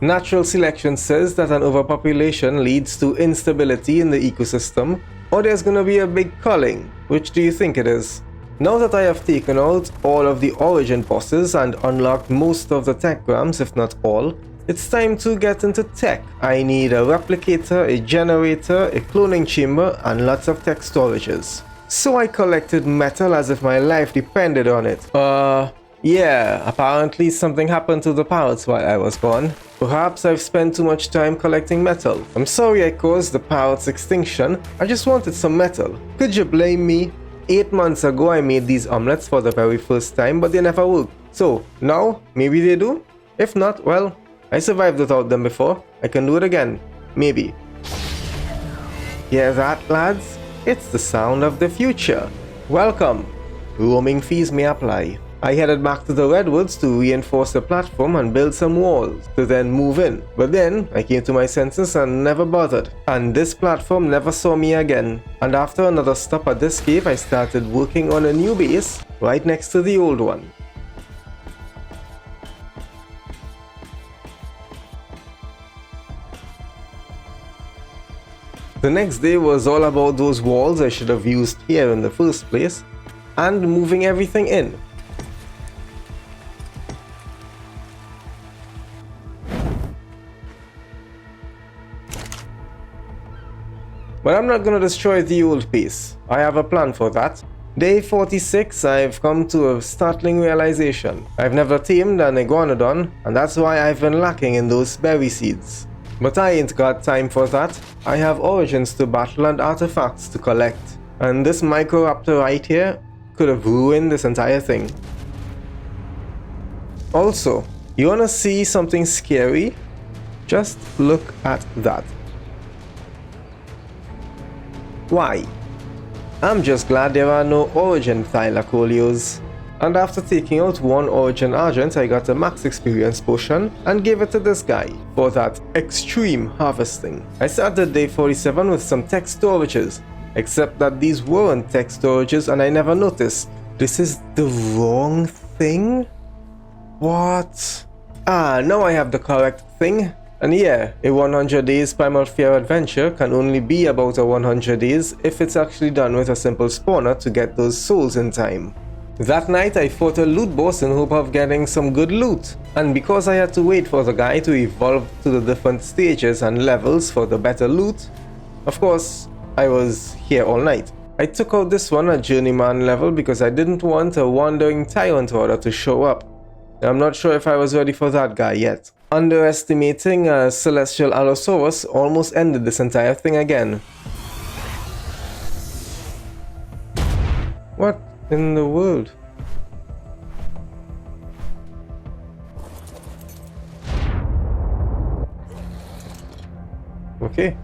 [SPEAKER 1] Natural selection says that an overpopulation leads to instability in the ecosystem, or there's gonna be a big culling. Which do you think it is? Now that I have taken out all of the origin bosses and unlocked most of the tech grams, if not all, it's time to get into tech. I need a replicator, a generator, a cloning chamber, and lots of tech storages. So I collected metal as if my life depended on it. Yeah, apparently something happened to the parrots while I was gone. Perhaps I've spent too much time collecting metal. I'm sorry I caused the parrots' extinction, I just wanted some metal. Could you blame me? 8 months ago I made these omelets for the very first time, but they never worked. So, now, maybe they do? If not, well, I survived without them before. I can do it again. Maybe. Hear that, lads? It's the sound of the future. Welcome. Roaming fees may apply. I headed back to the redwoods to reinforce the platform and build some walls to then move in. But then I came to my senses and never bothered. And this platform never saw me again. And after another stop at this cave, I started working on a new base right next to the old one. The next day was all about those walls I should have used here in the first place, and moving everything in. But I'm not gonna destroy the old piece. I have a plan for that. Day 46, I've come to a startling realization. I've never tamed an iguanodon, and that's why I've been lacking in those berry seeds. But I ain't got time for that. I have origins to battle and artifacts to collect. And this Microraptor right here could have ruined this entire thing. Also, you wanna see something scary? Just look at that. Why? I'm just glad there are no origin Thylacolios. And after taking out one origin Argent, I got a max experience potion and gave it to this guy for that extreme harvesting. I started day 47 with some tech storages, except that these weren't tech storages and I never noticed. This is the wrong thing? What? Ah, now I have the correct thing. And yeah, a 100 days Primal Fear adventure can only be about a 100 days if it's actually done with a simple spawner to get those souls in time. That night I fought a loot boss in hope of getting some good loot, and because I had to wait for the guy to evolve to the different stages and levels for the better loot, of course, I was here all night. I took out this one at Journeyman level because I didn't want a wandering tyrant order to show up. I'm not sure if I was ready for that guy yet. Underestimating a Celestial Allosaurus almost ended this entire thing again. What in the world? Okay.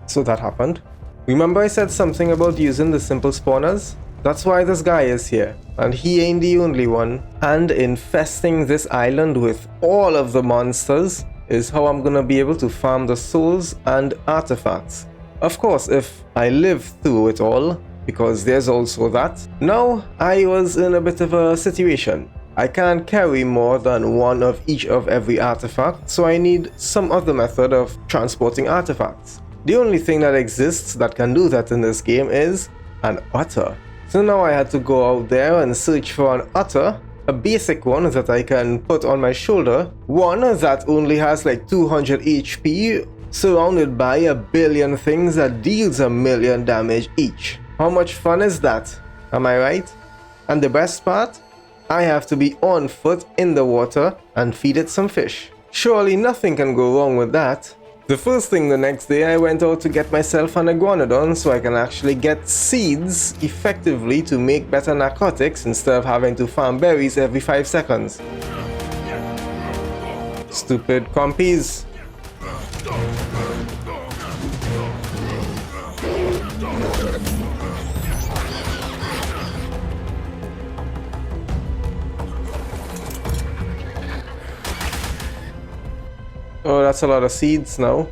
[SPEAKER 1] So that happened. Remember I said something about using the simple spawners? That's why this guy is here, and he ain't the only one. And infesting this island with all of the monsters is how I'm gonna be able to farm the souls and artifacts. Of course, if I live through it all, because there's also that. Now, I was in a bit of a situation. I can't carry more than one of each of every artifact, so I need some other method of transporting artifacts. The only thing that exists that can do that in this game is an otter. So now I had to go out there and search for an otter, a basic one that I can put on my shoulder, one that only has like 200 HP, surrounded by a billion things that deals 1,000,000 damage each. How much fun is that? Am I right? And the best part? I have to be on foot in the water and feed it some fish. Surely nothing can go wrong with that. The first thing the next day, I went out to get myself an iguanodon so I can actually get seeds effectively to make better narcotics instead of having to farm berries every 5 seconds. Stupid compies. Oh, that's a lot of seeds now.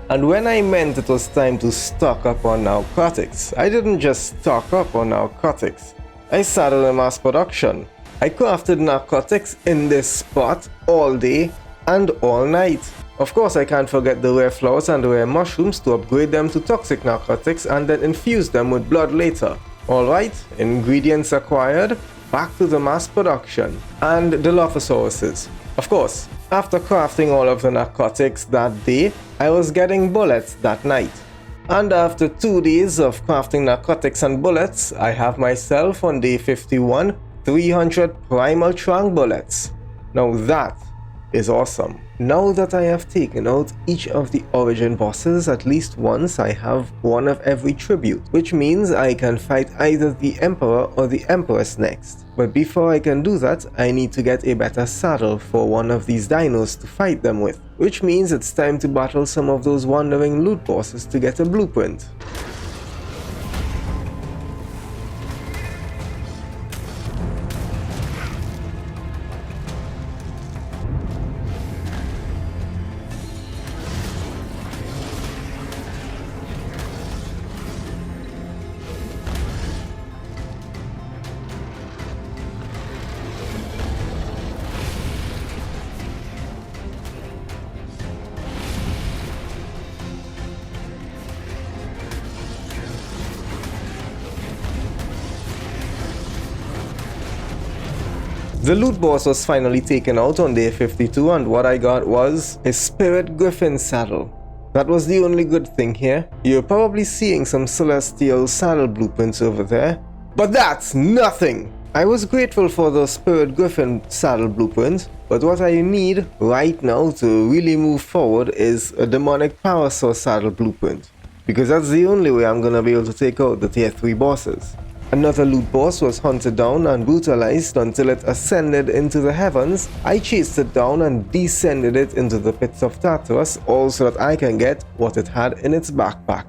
[SPEAKER 1] And when I meant it was time to stock up on narcotics, I didn't just stock up on narcotics. I started a mass production. I crafted narcotics in this spot all day and all night. Of course, I can't forget the rare flowers and the rare mushrooms to upgrade them to toxic narcotics and then infuse them with blood later. Alright, ingredients acquired, back to the mass production. And the Lophosauruses. Of course, after crafting all of the narcotics that day, I was getting bullets that night. And after 2 days of crafting narcotics and bullets, I have myself on day 51, 300 Primal Trunk bullets. Now that is awesome. Now that I have taken out each of the origin bosses at least once, I have one of every tribute, which means I can fight either the Emperor or the Empress next. But before I can do that, I need to get a better saddle for one of these dinos to fight them with, which means it's time to battle some of those wandering loot bosses to get a blueprint. The loot boss was finally taken out on day 52 and what I got was a Spirit Griffin saddle. That was the only good thing here. You're probably seeing some celestial saddle blueprints over there, but that's nothing I was grateful for the Spirit Griffin saddle blueprint, but what I need right now to really move forward is a demonic power source saddle blueprint, because that's the only way I'm gonna be able to take out the tier 3 bosses. Another loot boss was hunted down and brutalized until it ascended into the heavens. I chased it down and descended it into the pits of Tartarus, all so that I can get what it had in its backpack.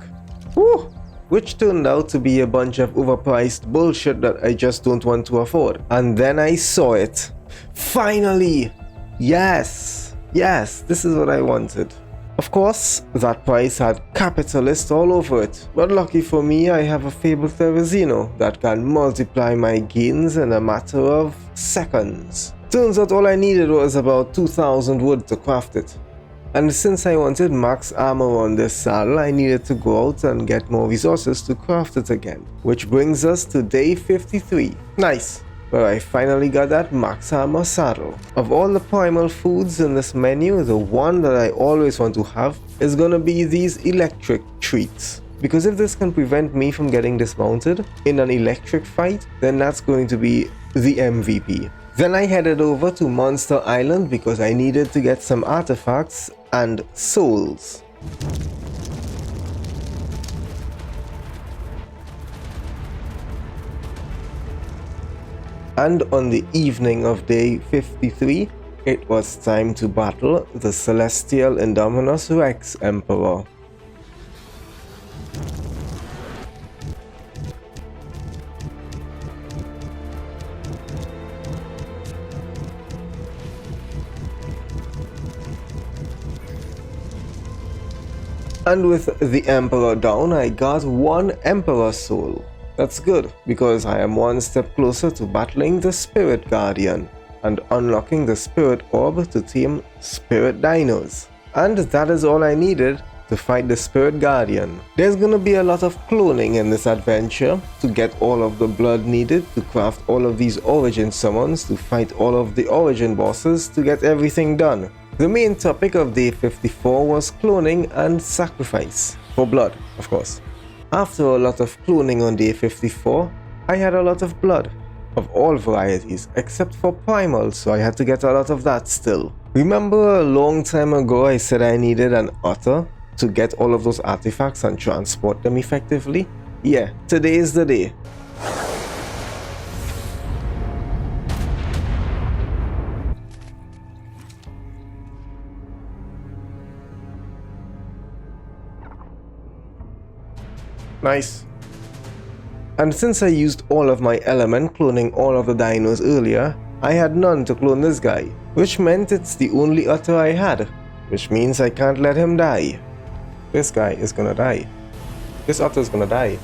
[SPEAKER 1] Whew! Which turned out to be a bunch of overpriced bullshit that I just don't want to afford. And then I saw it. Finally! Yes! Yes, this is what I wanted. Of course, that price had capitalist all over it, but lucky for me I have a fabled Therizino that can multiply my gains in a matter of seconds. Turns out all I needed was about 2000 wood to craft it. And since I wanted max armor on this saddle, I needed to go out and get more resources to craft it again. Which brings us to day 53. Nice! Where I finally got that max armor saddle. Of all the primal foods in this menu, the one that I always want to have is gonna be these electric treats. Because if this can prevent me from getting dismounted in an electric fight, then that's going to be the MVP. Then I headed over to Monster Island because I needed to get some artifacts and souls. And on the evening of day 53, it was time to battle the Celestial Indominus Rex Emperor. And with the Emperor down, I got one Emperor soul. That's good, because I am one step closer to battling the Spirit Guardian and unlocking the Spirit Orb to tame Spirit Dinos. And that is all I needed to fight the Spirit Guardian. There's gonna be a lot of cloning in this adventure to get all of the blood needed to craft all of these origin summons to fight all of the origin bosses to get everything done. The main topic of day 54 was cloning and sacrifice. For blood, of course. After a lot of cloning on day 54, I had a lot of blood. Of all varieties, except for primal, so I had to get a lot of that still. Remember a long time ago I said I needed an otter to get all of those artifacts and transport them effectively? Yeah, today is the day. Nice. And since I used all of my element cloning all of the dinos earlier, I had none to clone this guy, which meant it's the only otter I had, which means I can't let him die. This guy is gonna die. This otter is gonna die.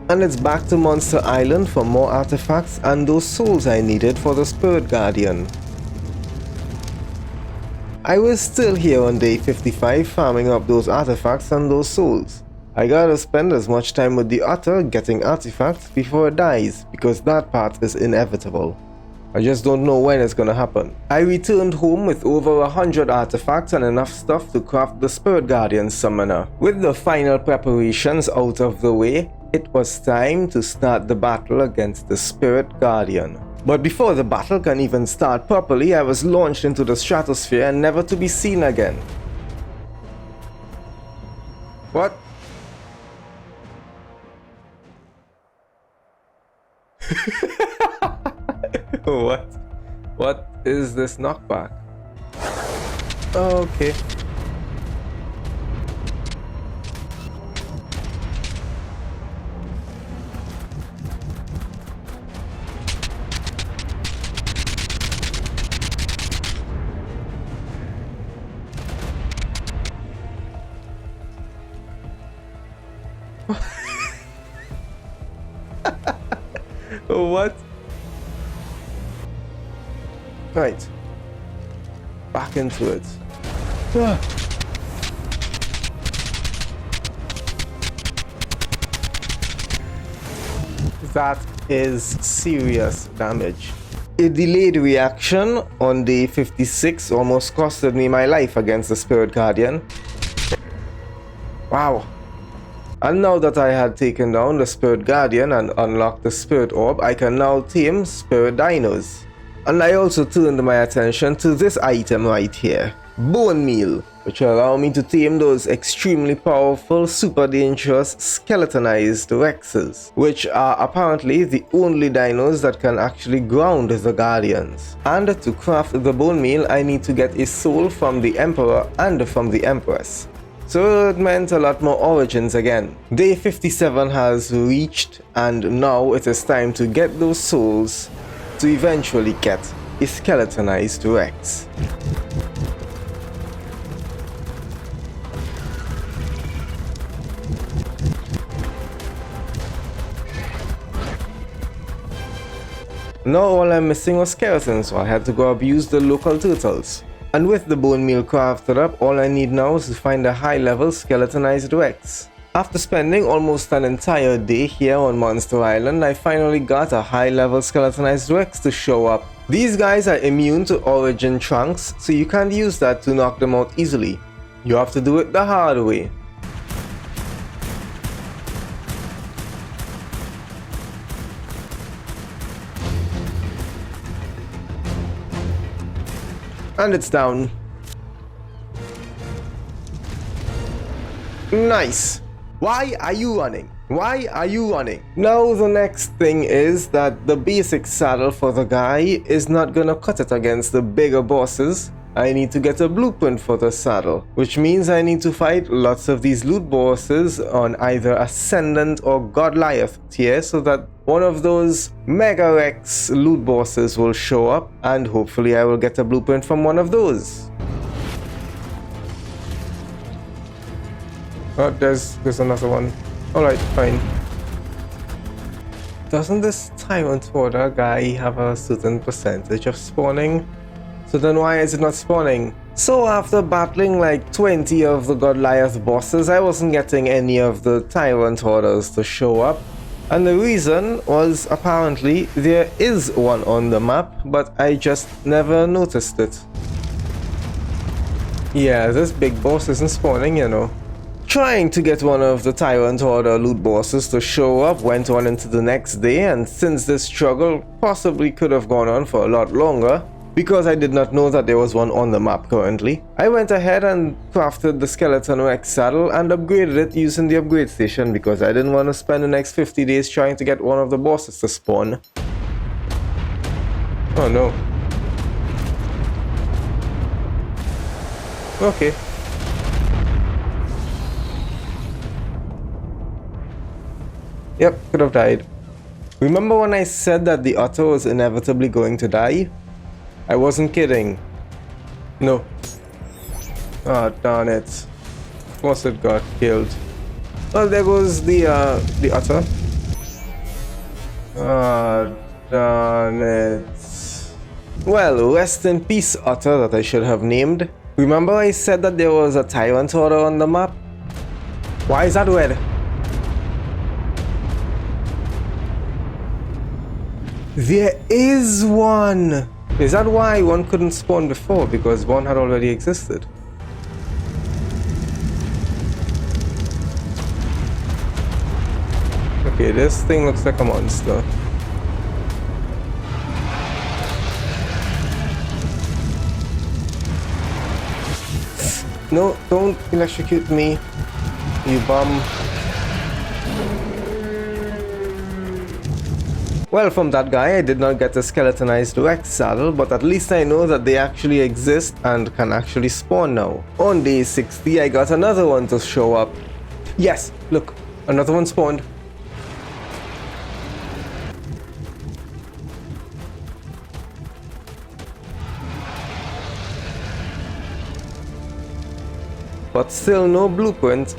[SPEAKER 1] And it's back to Monster Island for more artifacts and those souls I needed for the Spirit Guardian. I was still here on day 55 farming up those artifacts and those souls. I gotta spend as much time with the otter getting artifacts before it dies, because that part is inevitable. I just don't know when it's gonna happen. I returned home with over 100 artifacts and enough stuff to craft the Spirit Guardian Summoner. With the final preparations out of the way, it was time to start the battle against the Spirit Guardian. But before the battle can even start properly, I was launched into the stratosphere and never to be seen again. What? What? What is this knockback? Okay. What? Right. Back into it. That is serious damage. A delayed reaction on day 56 almost costed me my life against the Spirit Guardian. Wow. And now that I had taken down the Spirit Guardian and unlocked the Spirit Orb, I can now tame Spirit Dinos. And I also turned my attention to this item right here, Bone Meal, which will allow me to tame those extremely powerful, super dangerous, skeletonized Rexes, which are apparently the only dinos that can actually ground the Guardians. And to craft the Bone Meal, I need to get a soul from the Emperor and from the Empress. So it meant a lot more origins again. Day 57 has reached, and now it is time to get those souls to eventually get a skeletonized Rex. Now all I'm missing was skeletons, so I had to go abuse the local turtles. And with the bone meal crafted up, all I need now is to find a high-level skeletonized Rex. After spending almost an entire day here on Monster Island, I finally got a high-level skeletonized Rex to show up. These guys are immune to origin trunks, so you can't use that to knock them out easily. You have to do it the hard way. And it's down. Nice. Why are you running? Why are you running? Now the next thing is that the basic saddle for the guy is not gonna cut it against the bigger bosses. I need to get a blueprint for the saddle, which means I need to fight lots of these loot bosses on either Ascendant or Goliath tier so that one of those Mega Rex loot bosses will show up, and hopefully I will get a blueprint from one of those. Oh, there's another one. Alright, fine. Doesn't this Tyrant Order guy have a certain percentage of spawning? So then why is it not spawning? So after battling like 20 of the Goliath bosses, I wasn't getting any of the Tyrant Orders to show up. And the reason was apparently there is one on the map, but I just never noticed it. Yeah, this big boss isn't spawning, you know. Trying to get one of the Tyrant Order loot bosses to show up went on into the next day, and since this struggle possibly could have gone on for a lot longer, because I did not know that there was one on the map currently, I went ahead and crafted the Skeleton Rex saddle and upgraded it using the upgrade station because I didn't want to spend the next 50 days trying to get one of the bosses to spawn. Oh no. Okay. Yep, could have died. Remember when I said that the otter was inevitably going to die? I wasn't kidding. No. Ah, darn it. Of course it got killed. Well, there goes the otter. Ah, darn it. Well, rest in peace, otter, that I should have named. Remember I said that there was a Tyrant Order on the map? Why is that red? There is one! Is that why one couldn't spawn before? Because one had already existed. Okay, this thing looks like a monster. No, don't electrocute me, you bum. Well, from that guy I did not get a skeletonized Rex saddle, but at least I know that they actually exist and can actually spawn now. On day 60 I got another one to show up. Yes, look, another one spawned. But still no blueprint.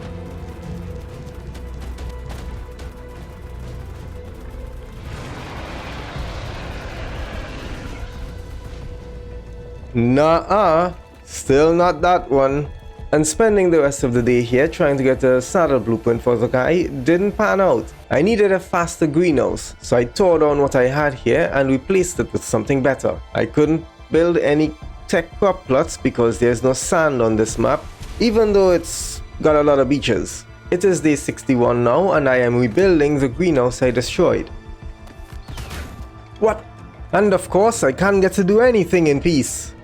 [SPEAKER 1] Nuh-uh, still not that one. And spending the rest of the day here trying to get a saddle blueprint for the guy didn't pan out. I needed a faster greenhouse, so I tore down what I had here and replaced it with something better. I couldn't build any tech crop plots because there's no sand on this map, even though it's got a lot of beaches. It is day 61 now, and I am rebuilding the greenhouse I destroyed. What? And of course, I can't get to do anything in peace.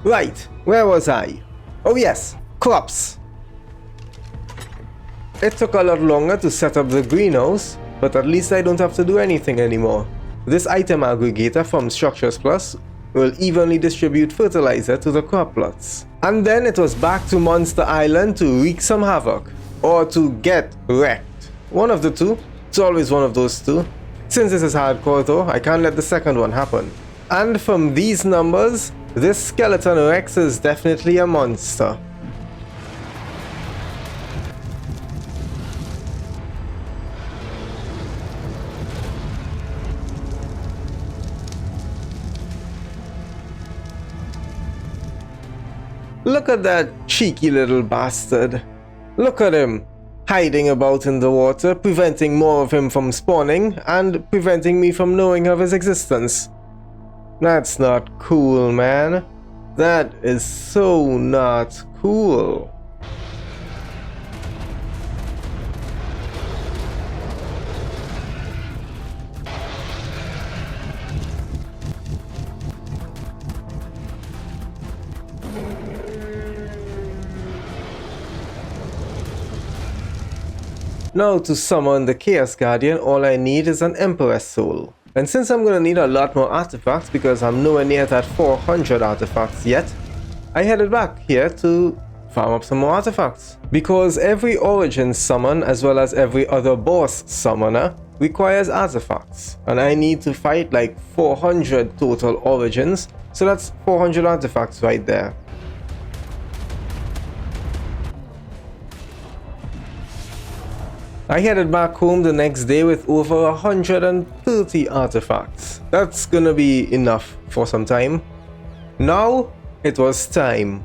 [SPEAKER 1] Right, where was I? Oh yes, crops. It took a lot longer to set up the greenhouse, but at least I don't have to do anything anymore. This item aggregator from Structures Plus will evenly distribute fertilizer to the crop plots. And then it was back to Monster Island to wreak some havoc, or to get wrecked. One of the two. It's always one of those two. Since this is hardcore though, I can't let the second one happen. And from these numbers, this skeleton Rex is definitely a monster. Look at that cheeky little bastard. Look at him, hiding about in the water, preventing more of him from spawning, and preventing me from knowing of his existence. That's not cool, man. That is so not cool. Now to summon the Chaos Guardian, all I need is an Empress Soul. And since I'm gonna need a lot more artifacts because I'm nowhere near that 400 artifacts yet, I headed back here to farm up some more artifacts. Because every Origin summon as well as every other boss summoner requires artifacts. And I need to fight like 400 total Origins, so that's 400 artifacts right there. I headed back home the next day with over 130 artifacts. That's gonna be enough for some time. Now, it was time.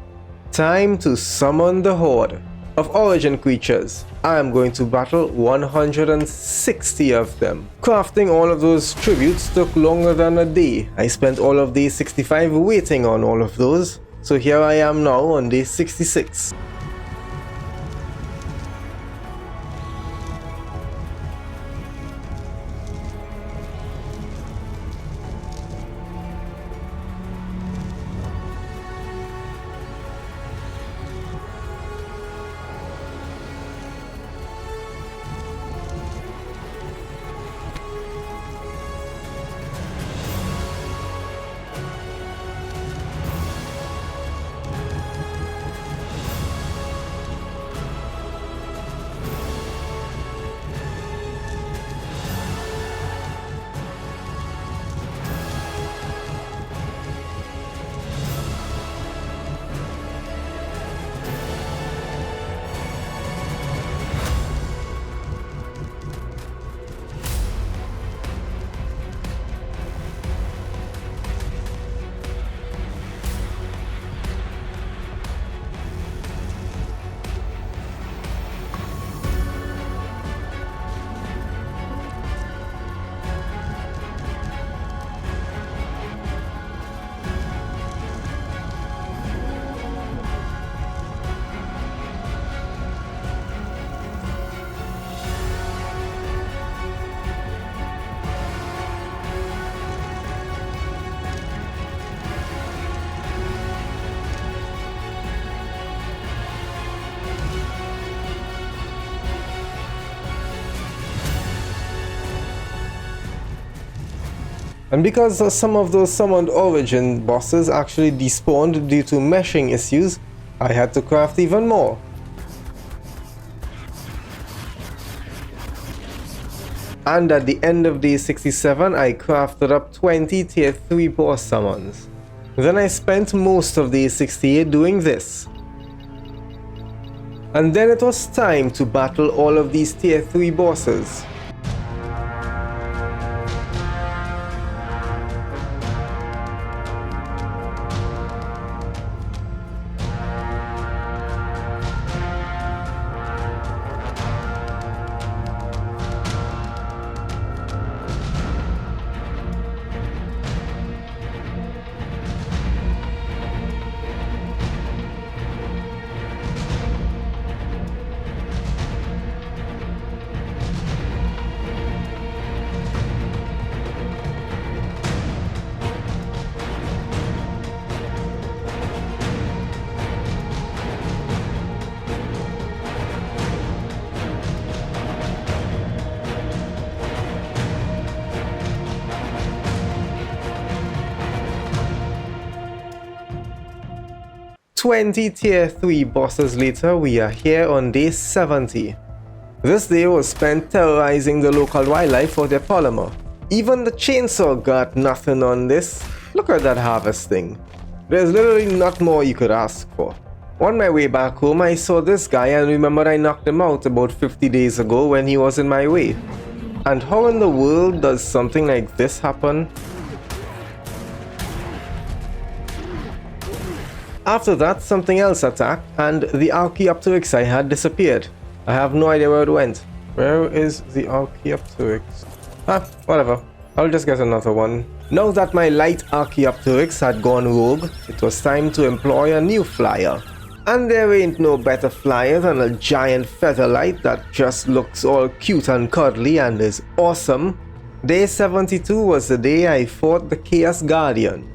[SPEAKER 1] Time to summon the horde of Origin creatures. I am going to battle 160 of them. Crafting all of those tributes took longer than a day. I spent all of day 65 waiting on all of those. So here I am now on day 66. And because some of those summoned Origin bosses actually despawned due to meshing issues, I had to craft even more. And at the end of day 67, I crafted up 20 tier 3 boss summons. Then I spent most of day 68 doing this. And then it was time to battle all of these tier 3 bosses. 20 tier 3 bosses later, we are here on day 70. This day was spent terrorizing the local wildlife for their polymer. Even the chainsaw got nothing on this. Look at that harvesting. There's literally not more you could ask for. On my way back home, I saw this guy and remembered I knocked him out about 50 days ago when he was in my way. And how in the world does something like this happen? After that, something else attacked, and the Archaeopteryx I had disappeared. I have no idea where it went. Where is the Archaeopteryx? Whatever. I'll just get another one. Now that my light Archaeopteryx had gone rogue, it was time to employ a new flyer. And there ain't no better flyer than a giant featherlight that just looks all cute and cuddly and is awesome. Day 72 was the day I fought the Chaos Guardian.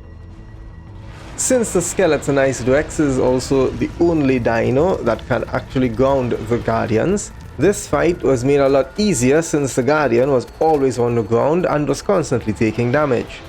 [SPEAKER 1] Since the skeletonized Rex is also the only dino that can actually ground the Guardians, this fight was made a lot easier since the Guardian was always on the ground and was constantly taking damage.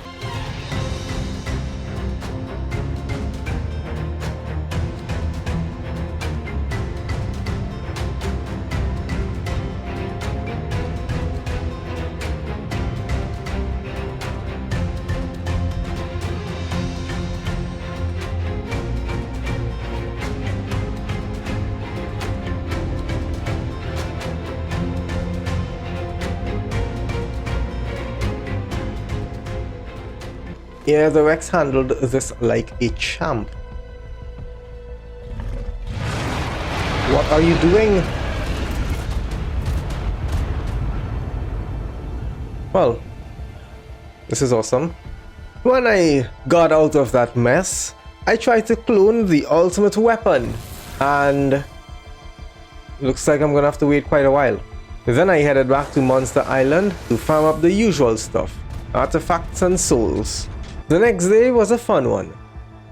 [SPEAKER 1] Yeah, the Rex handled this like a champ. What are you doing? Well, this is awesome. When I got out of that mess, I tried to clone the ultimate weapon, and looks like I'm gonna have to wait quite a while. Then I headed back to Monster Island to farm up the usual stuff, artifacts and souls. The next day was a fun one.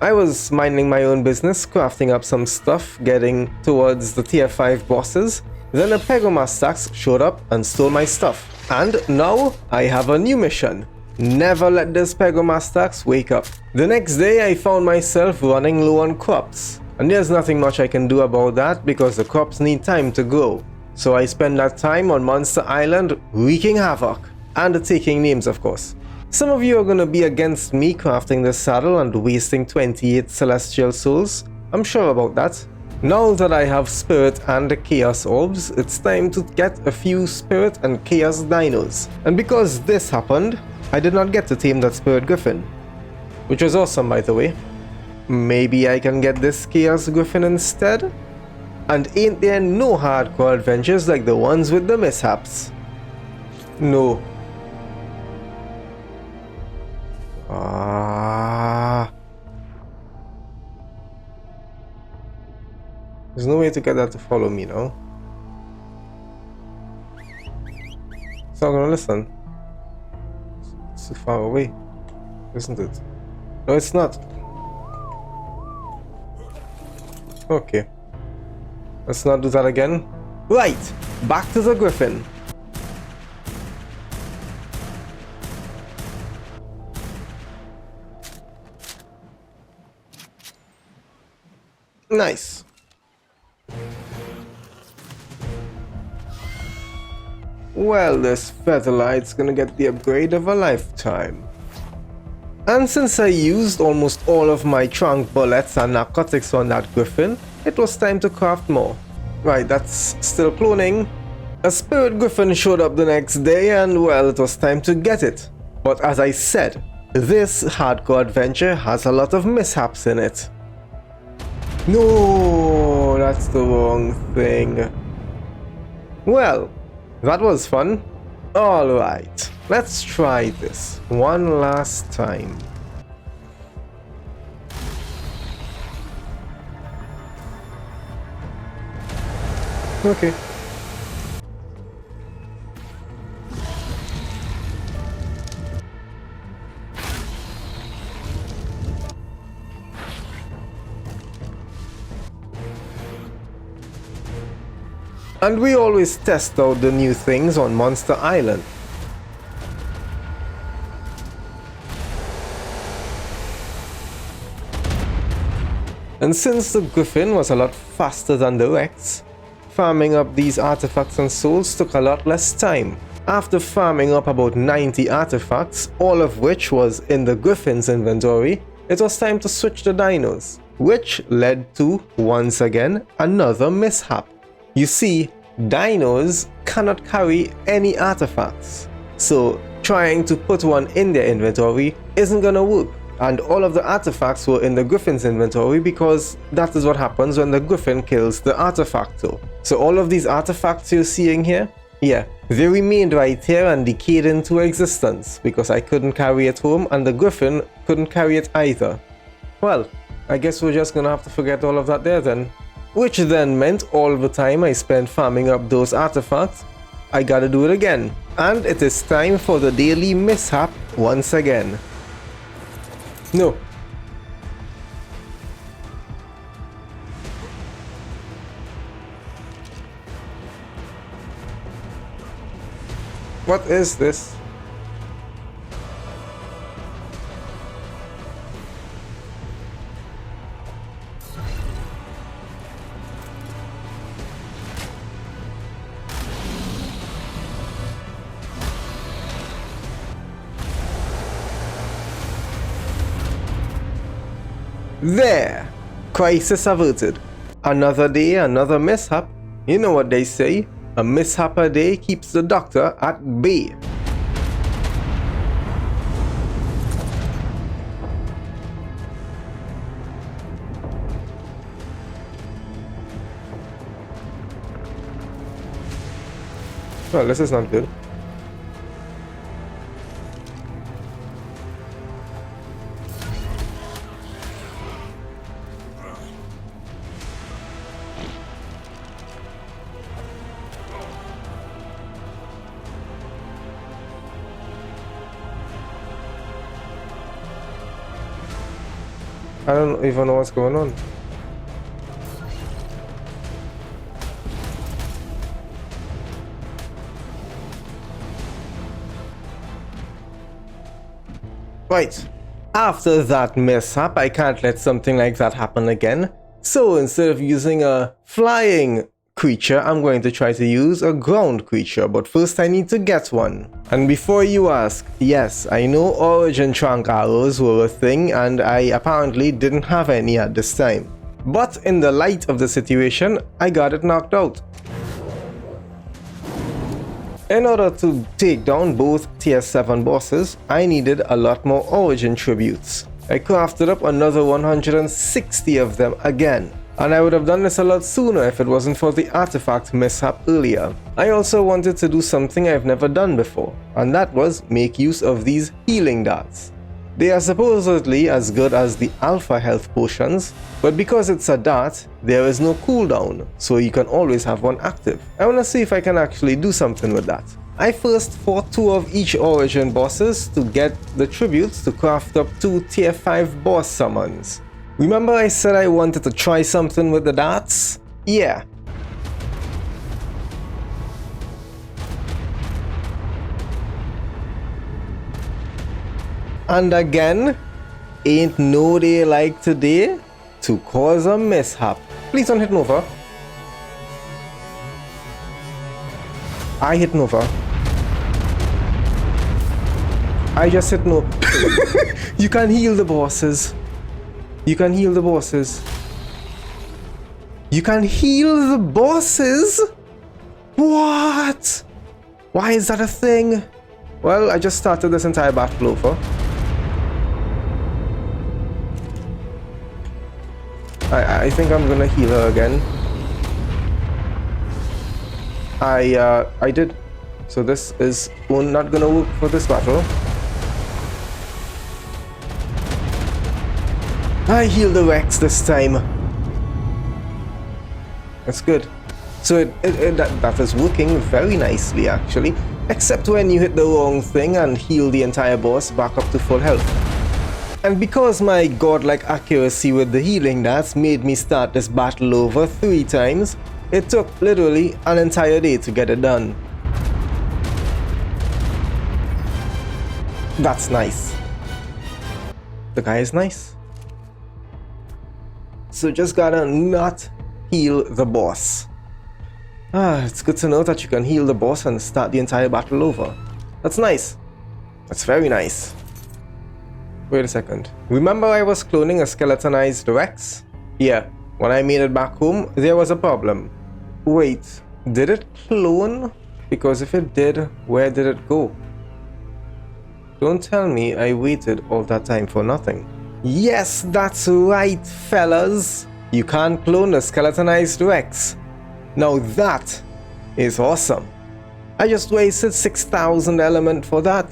[SPEAKER 1] I was minding my own business, crafting up some stuff, getting towards the tier 5 bosses. Then a Pegomastax showed up and stole my stuff. And now I have a new mission. Never let this Pegomastax wake up. The next day I found myself running low on crops. And there's nothing much I can do about that because the crops need time to grow. So I spend that time on Monster Island wreaking havoc. And taking names, of course. Some of you are going to be against me crafting this saddle and wasting 28 celestial souls. I'm sure about that. Now that I have spirit and the chaos orbs, it's time to get a few spirit and chaos dinos. And because this happened, I did not get to tame that spirit griffin. Which was awesome, by the way. Maybe I can get this chaos griffin instead? And ain't there no hardcore adventures like the ones with the mishaps? No. There's no way to get that to follow me now. It's not gonna listen. It's too far away, isn't it? No, it's not. Okay. Let's not do that again. Right! Back to the griffin. Nice. Well, this Featherlight's gonna get the upgrade of a lifetime. And since I used almost all of my trunk bullets and narcotics on that griffin, it was time to craft more. Right, that's still cloning. A spirit griffin showed up the next day and well, it was time to get it. But as I said, this hardcore adventure has a lot of mishaps in it. No, that's the wrong thing. Well, that was fun. Alright, let's try this one last time. Okay. And we always test out the new things on Monster Island. And since the Griffin was a lot faster than the Rex, farming up these artifacts and souls took a lot less time. After farming up about 90 artifacts, all of which was in the Griffin's inventory, it was time to switch to dinos, which led to, once again, another mishap. You see, dinos cannot carry any artifacts, so trying to put one in their inventory isn't gonna work. And all of the artifacts were in the Griffin's inventory because that is what happens when the Griffin kills the artifactor. So all of these artifacts you're seeing here, yeah, they remained right here and decayed into existence because I couldn't carry it home and the Griffin couldn't carry it either. Well, I guess we're just gonna have to forget all of that there then. Which then meant all the time I spent farming up those artifacts, I gotta do it again. And it is time for the daily mishap once again. No. What is this? There! Crisis averted. Another day, another mishap. You know what they say, a mishap a day keeps the doctor at bay. Well, this is not good. I don't even know what's going on. Right. After that mishap, I can't let something like that happen again. So instead of using a flying creature, I'm going to try to use a ground creature, but first I need to get one. And before you ask, yes, I know Origin Trunk arrows were a thing and I apparently didn't have any at this time. But in the light of the situation, I got it knocked out. In order to take down both tier 7 bosses, I needed a lot more Origin tributes. I crafted up another 160 of them again. And I would have done this a lot sooner if it wasn't for the artifact mishap earlier. I also wanted to do something I've never done before, and that was make use of these healing darts. They are supposedly as good as the alpha health potions, but because it's a dart, there is no cooldown, so you can always have one active. I want to see if I can actually do something with that. I first fought 2 of each Origin bosses to get the tributes to craft up 2 tier 5 boss summons. Remember I said I wanted to try something with the darts? Yeah. And again, ain't no day like today to cause a mishap. Please don't hit Nova. I hit Nova. I just hit Nova. You can heal the bosses. You can heal the bosses. You can heal the bosses? What? Why is that a thing? Well, I just started this entire battle over. I think I'm gonna heal her again. I did. So this is not gonna work for this battle. I healed the Rex this time. That's good. So that is working very nicely actually. Except when you hit the wrong thing and heal the entire boss back up to full health. And because my godlike accuracy with the healing darts made me start this battle over 3 times, it took literally an entire day to get it done. That's nice. The guy is nice. so just gotta not heal the boss. It's good to know that you can heal the boss and start the entire battle over. That's nice. That's very nice. Wait a second. Remember I was cloning a skeletonized Rex? Yeah, when I made it back home, there was a problem. Wait, did it clone? Because if it did, where did it go? Don't tell me I waited all that time for nothing. Yes, that's right, fellas. You can't clone a skeletonized Rex. Now that is awesome. I just wasted 6,000 element for that.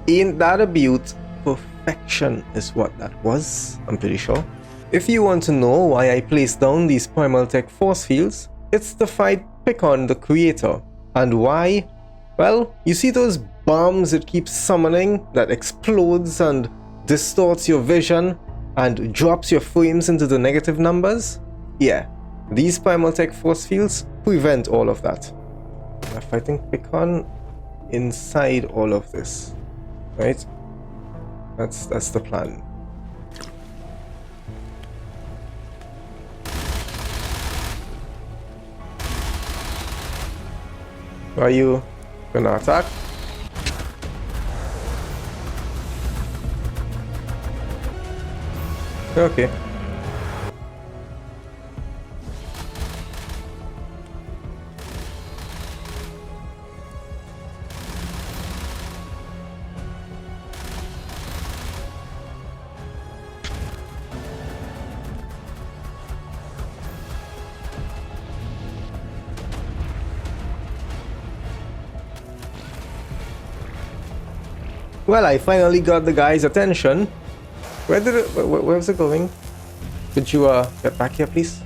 [SPEAKER 1] Ain't that a beaut? Perfection is what that was, I'm pretty sure. If you want to know why I placed down these Primal Tech force fields, it's to fight Pickon the creator. And why? Well, you see those bombs it keeps summoning that explodes and distorts your vision and drops your frames into the negative numbers? Yeah, these Primal Tech force fields prevent all of that. We're fighting Pickon inside all of this, right? That's the plan. Are you gonna attack? Okay. Well, I finally got the guy's attention. Where was it going? Could you get back here, please?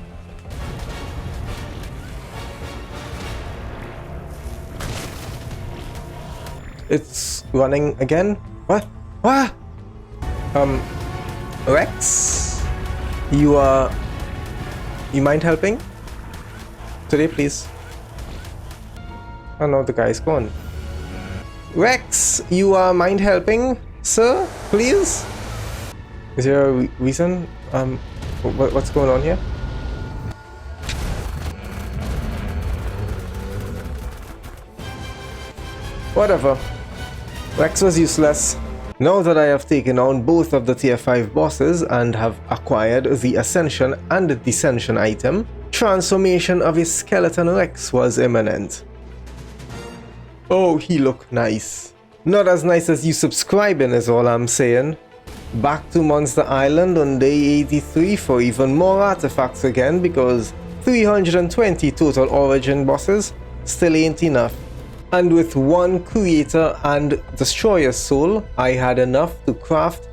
[SPEAKER 1] It's running again. What? What? Rex? You mind helping? Today, please. Oh no, the guy's gone. Rex, you mind helping, sir? Please? Is there a reason? What's going on here? Whatever. Rex was useless. Now that I have taken on both of the tier 5 bosses and have acquired the Ascension and the Descension item, transformation of a skeleton Rex was imminent. Oh, he looked nice. Not as nice as you subscribing is all I'm saying. Back to Monster Island on day 83 for even more artifacts again because 320 total origin bosses still ain't enough. And with one creator and destroyer soul, I had enough to craft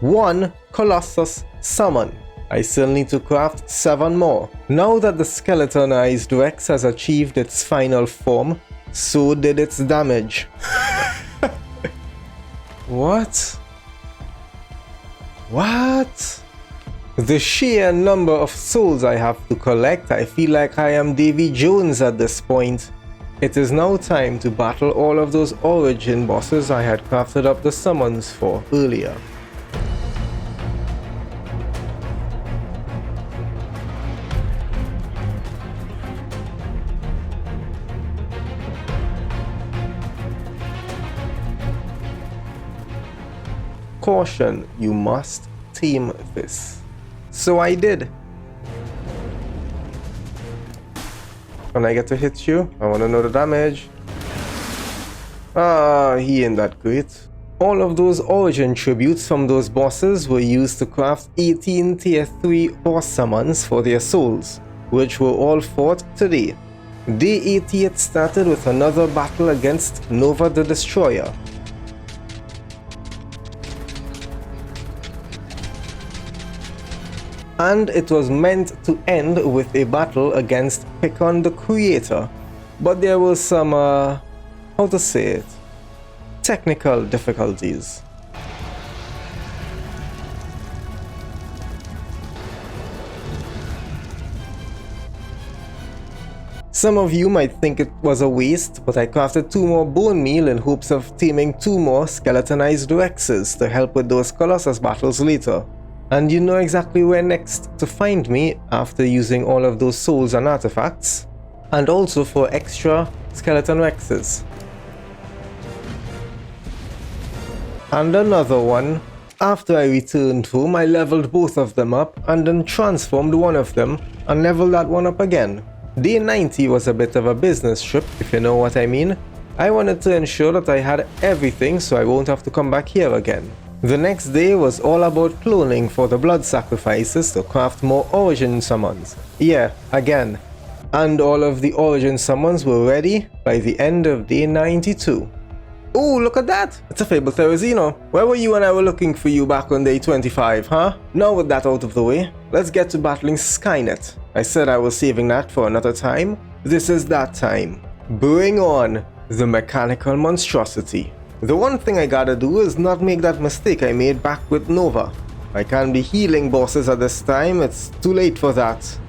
[SPEAKER 1] one Colossus summon. I still need to craft 7 more. Now that the skeletonized Rex has achieved its final form, so did its damage. What? What? The sheer number of souls I have to collect, I feel like I am Davy Jones at this point. It is now time to battle all of those origin bosses I had crafted up the summons for earlier. Caution, you must tame this. So I did. When I get to hit you, I want to know the damage. He ain't that great. All of those origin tributes from those bosses were used to craft 18 tier 3 boss summons for their souls, which were all fought today. Day 88 started with another battle against Nova the Destroyer. And it was meant to end with a battle against Pickon the Creator. But there was some, how to say it, technical difficulties. Some of you might think it was a waste, but I crafted 2 more bone meal in hopes of taming 2 more skeletonized Rexes to help with those Colossus battles later. And you know exactly where next to find me after using all of those souls and artifacts. And also for extra skeleton rexes. And another one. After I returned home, I leveled both of them up and then transformed one of them and leveled that one up again. Day 90 was a bit of a business trip, if you know what I mean. I wanted to ensure that I had everything so I won't have to come back here again. The next day was all about cloning for the blood sacrifices to craft more origin summons. Yeah, again. And all of the origin summons were ready by the end of day 92. Ooh, look at that! It's a Fable Terrazino. Where were you when I were looking for you back on day 25, huh? Now with that out of the way, let's get to battling Skynet. I said I was saving that for another time. This is that time. Bring on the mechanical monstrosity. The one thing I gotta do is not make that mistake I made back with Nova. I can't be healing bosses at this time, it's too late for that.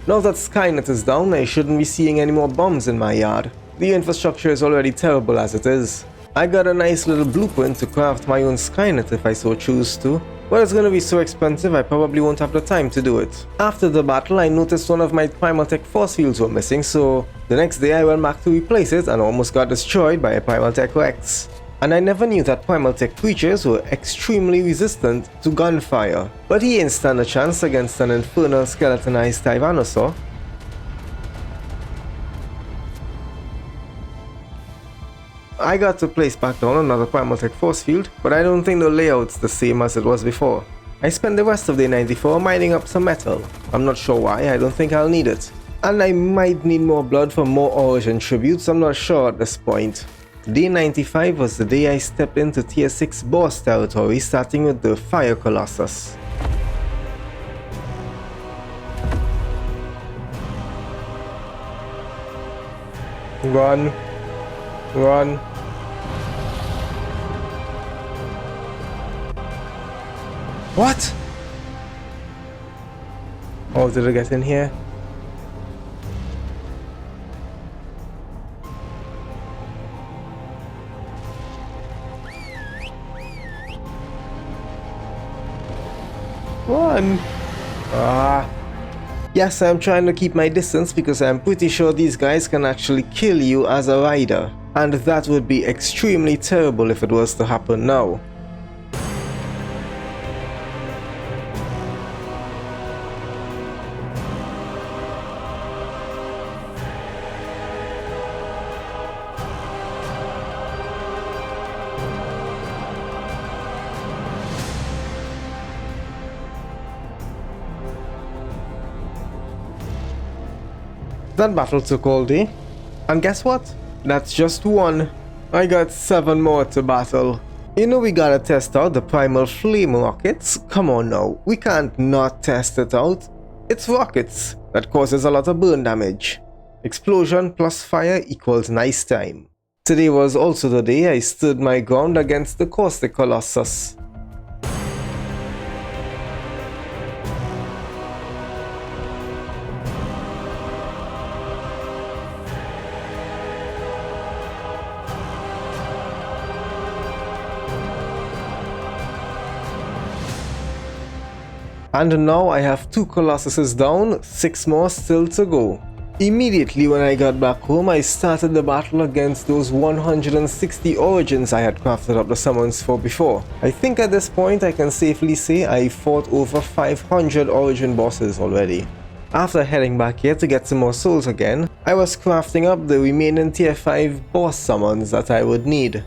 [SPEAKER 1] Now that Skynet is down, I shouldn't be seeing any more bombs in my yard. The infrastructure is already terrible as it is. I got a nice little blueprint to craft my own Skynet if I so choose to, but it's gonna be so expensive I probably won't have the time to do it. After the battle, I noticed one of my Primal Tech force fields were missing, so the next day I went back to replace it and almost got destroyed by a Primal Tech Rex. And I never knew that Primal Tech creatures were extremely resistant to gunfire. But he ain't stand a chance against an infernal skeletonized Tyrannosaur. I got to place back down another Primal Tech force field, but I don't think the layout's the same as it was before. I spent the rest of day 94 mining up some metal. I'm not sure why, I don't think I'll need it. And I might need more blood for more origin tributes, I'm not sure at this point. Day 95 was the day I stepped into tier 6 boss territory, starting with the Fire Colossus. Run. Run. What? Oh, did I get in here? Run! Ah. Yes, I'm trying to keep my distance because I'm pretty sure these guys can actually kill you as a rider. And that would be extremely terrible if it was to happen now. That battle took all day. And guess what? That's just one. I got 7 more to battle. You know we gotta test out the Primal Flame rockets. Come on now, we can't not test it out. It's rockets that causes a lot of burn damage. Explosion plus fire equals nice time. Today was also the day I stood my ground against the Caustic Colossus. And now I have 2 Colossuses down, 6 more still to go. Immediately when I got back home, I started the battle against those 160 origins I had crafted up the summons for before. I think at this point I can safely say I fought over 500 origin bosses already. After heading back here to get some more souls again, I was crafting up the remaining tier 5 boss summons that I would need.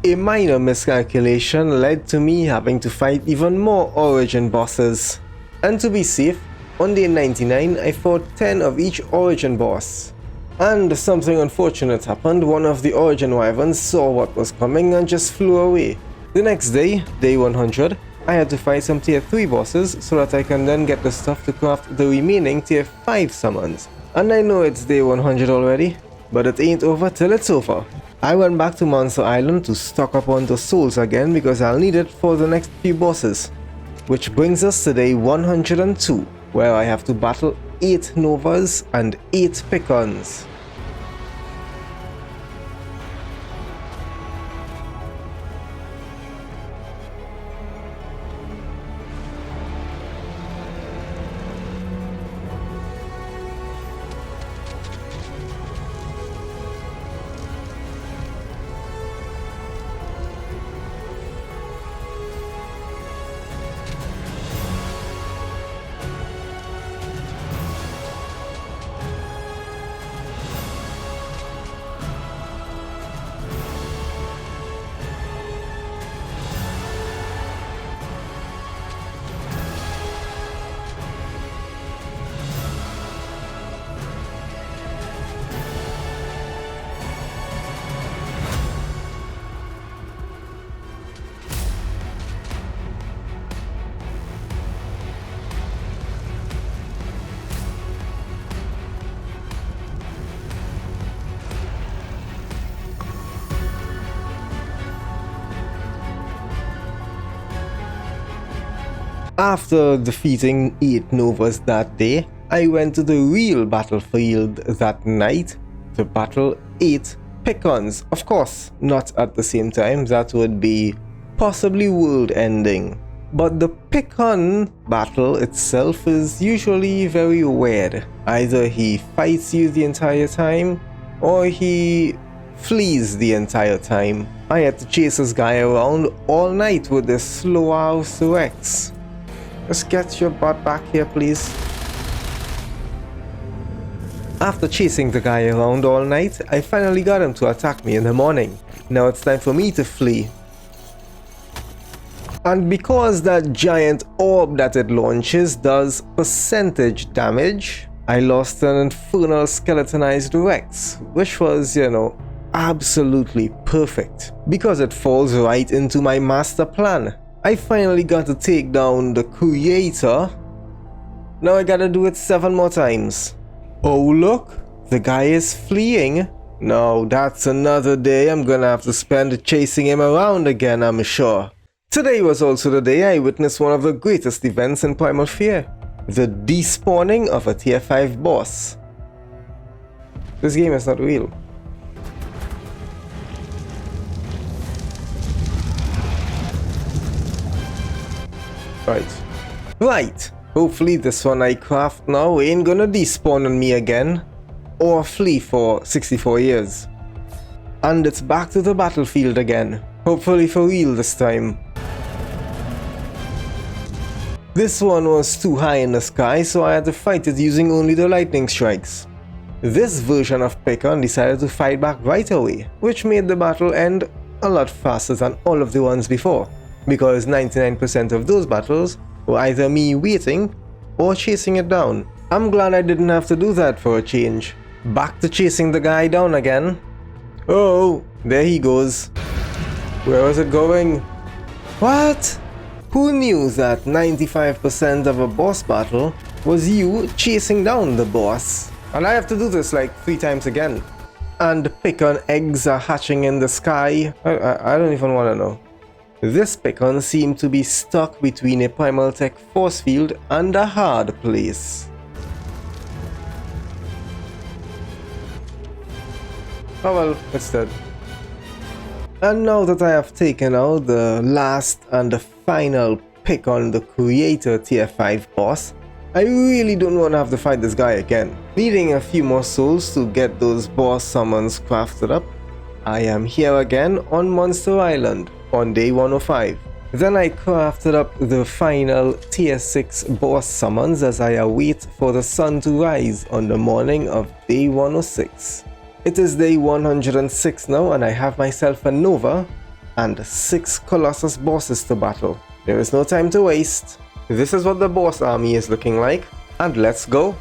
[SPEAKER 1] A minor miscalculation led to me having to fight even more origin bosses. And to be safe, on day 99 I fought 10 of each origin boss. And something unfortunate happened. One of the origin wyverns saw what was coming and just flew away. The next day, day 100, I had to fight some tier 3 bosses so that I can then get the stuff to craft the remaining tier 5 summons. And I know it's day 100 already, but it ain't over till it's over. I went back to Monster Island to stock up on the souls again because I'll need it for the next few bosses. Which brings us to day 102, where I have to battle 8 Novas and 8 Pickons. After defeating 8 Novas that day, I went to the real battlefield that night to battle 8 Pickons. Of course, not at the same time, that would be possibly world ending. But the Pickon battle itself is usually very weird. Either he fights you the entire time, or he flees the entire time. I had to chase this guy around all night with this slow house Rex. Just get your butt back here, please. After chasing the guy around all night, I finally got him to attack me in the morning. Now it's time for me to flee. And because that giant orb that it launches does percentage damage, I lost an infernal skeletonized Rex, which was, absolutely perfect. Because it falls right into my master plan. I finally got to take down the creator. Now I gotta do it 7 more times. Oh look, the guy is fleeing. No, that's another day I'm gonna have to spend chasing him around again, I'm sure. Today was also the day I witnessed one of the greatest events in Primal Fear. The despawning of a tier 5 boss. This game is not real. Right. Hopefully this one I craft now ain't gonna despawn on me again. Or flee for 64 years. And it's back to the battlefield again. Hopefully for real this time. This one was too high in the sky, so I had to fight it using only the lightning strikes. This version of Pickon decided to fight back right away, which made the battle end a lot faster than all of the ones before. Because 99% of those battles were either me waiting or chasing it down. I'm glad I didn't have to do that for a change. Back to chasing the guy down again. Oh, there he goes. Where was it going? What? Who knew that 95% of a boss battle was you chasing down the boss? And I have to do this like 3 times again. And Pickon eggs are hatching in the sky. I don't even want to know. This Pickon seemed to be stuck between a Primal Tech force field and a hard place. Oh well, it's dead. And now that I have taken out the last and the final Pickon, the creator tier 5 boss, I really don't want to have to fight this guy again. Needing a few more souls to get those boss summons crafted up, I am here again on Monster Island on day 105. Then I crafted up the final tier 6 boss summons as I await for the sun to rise on the morning of day 106. It is day 106 now and I have myself a Nova and 6 Colossus bosses to battle. There is no time to waste. This is what the boss army is looking like, and let's go.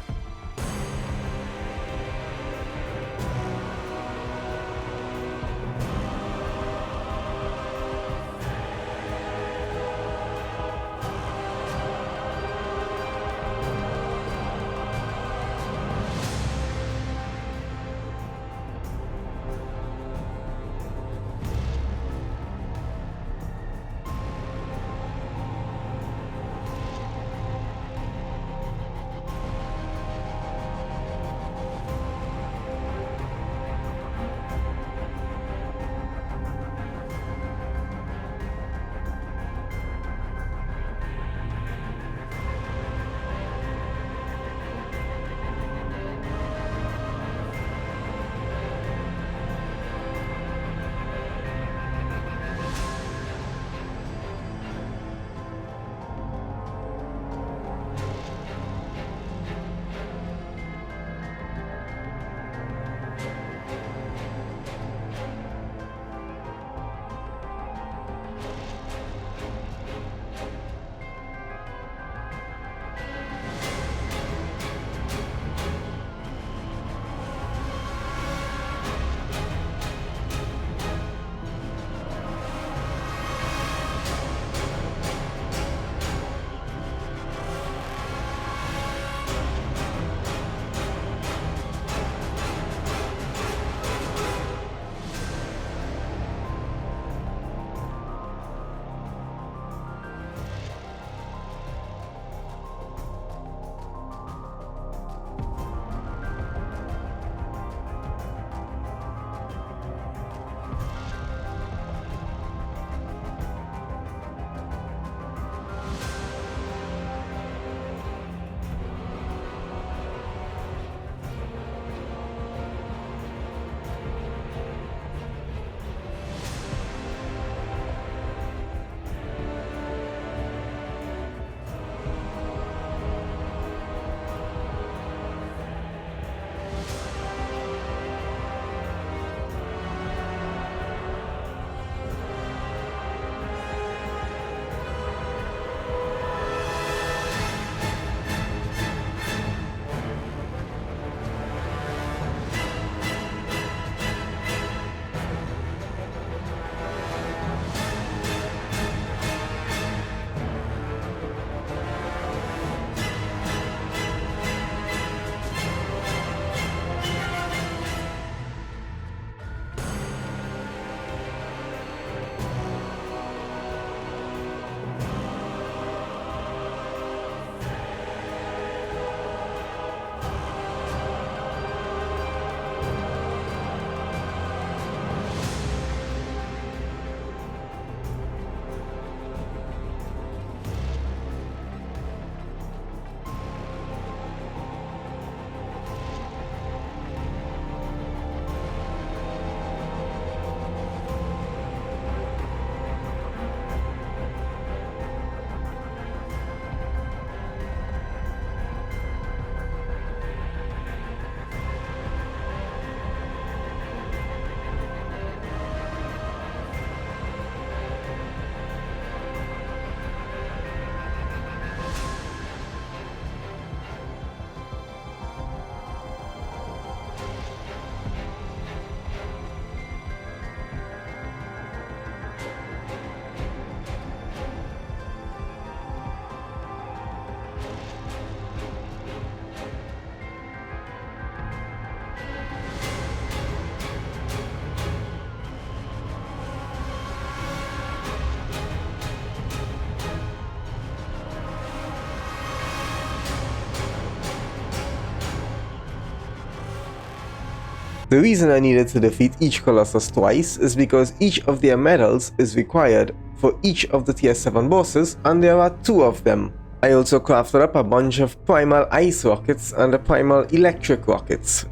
[SPEAKER 1] The reason I needed to defeat each Colossus twice is because each of their medals is required for each of the tier 7 bosses, and there are 2 of them. I also crafted up a bunch of primal ice rockets and a primal electric rockets,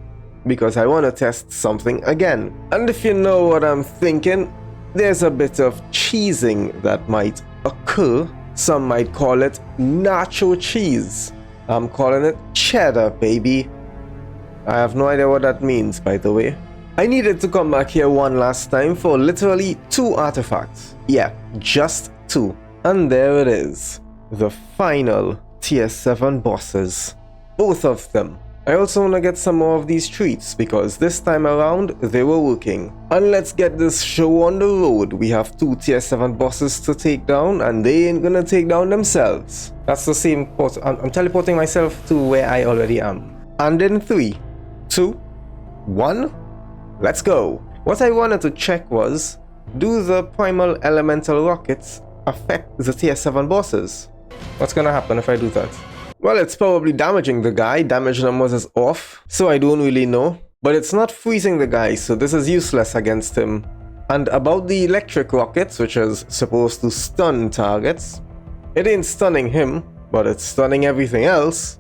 [SPEAKER 1] because I want to test something again. And if you know what I'm thinking, there's a bit of cheesing that might occur. Some might call it nacho cheese. I'm calling it cheddar, baby. I have no idea what that means, by the way. I needed to come back here one last time for literally 2 artifacts. Yeah, just 2. And there it is. The final tier 7 bosses. Both of them. I also want to get some more of these treats because this time around they were working. And let's get this show on the road. We have 2 tier 7 bosses to take down and they ain't gonna take down themselves. That's the same port. I'm teleporting myself to where I already am. And in 3, 2, 1, let's go. What I wanted to check was, do the primal elemental rockets affect the tier 7 bosses? What's gonna happen if I do that? Well, it's probably damaging the guy. Damage numbers is off, so I don't really know. But it's not freezing the guy, so this is useless against him. And about the electric rockets, which is supposed to stun targets, it ain't stunning him, but it's stunning everything else.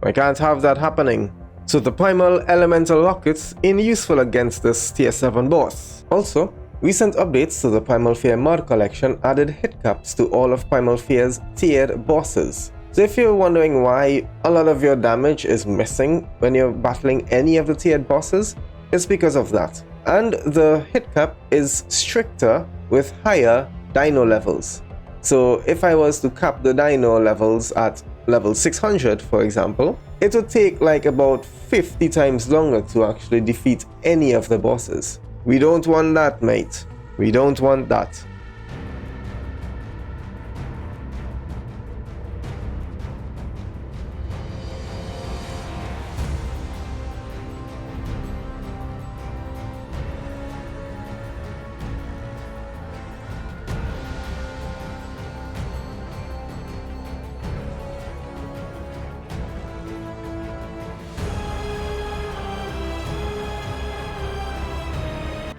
[SPEAKER 1] I can't have that happening. So the primal elemental rockets ain't useful against this tier 7 boss. Also, recent updates to the Primal Fear mod collection added hit caps to all of Primal Fear's tiered bosses. So if you're wondering why a lot of your damage is missing when you're battling any of the tiered bosses, it's because of that. And the hit cap is stricter with higher dino levels. So if I was to cap the dino levels at level 600, for example, it would take like about 50 times longer to actually defeat any of the bosses. We don't want that, mate. We don't want that.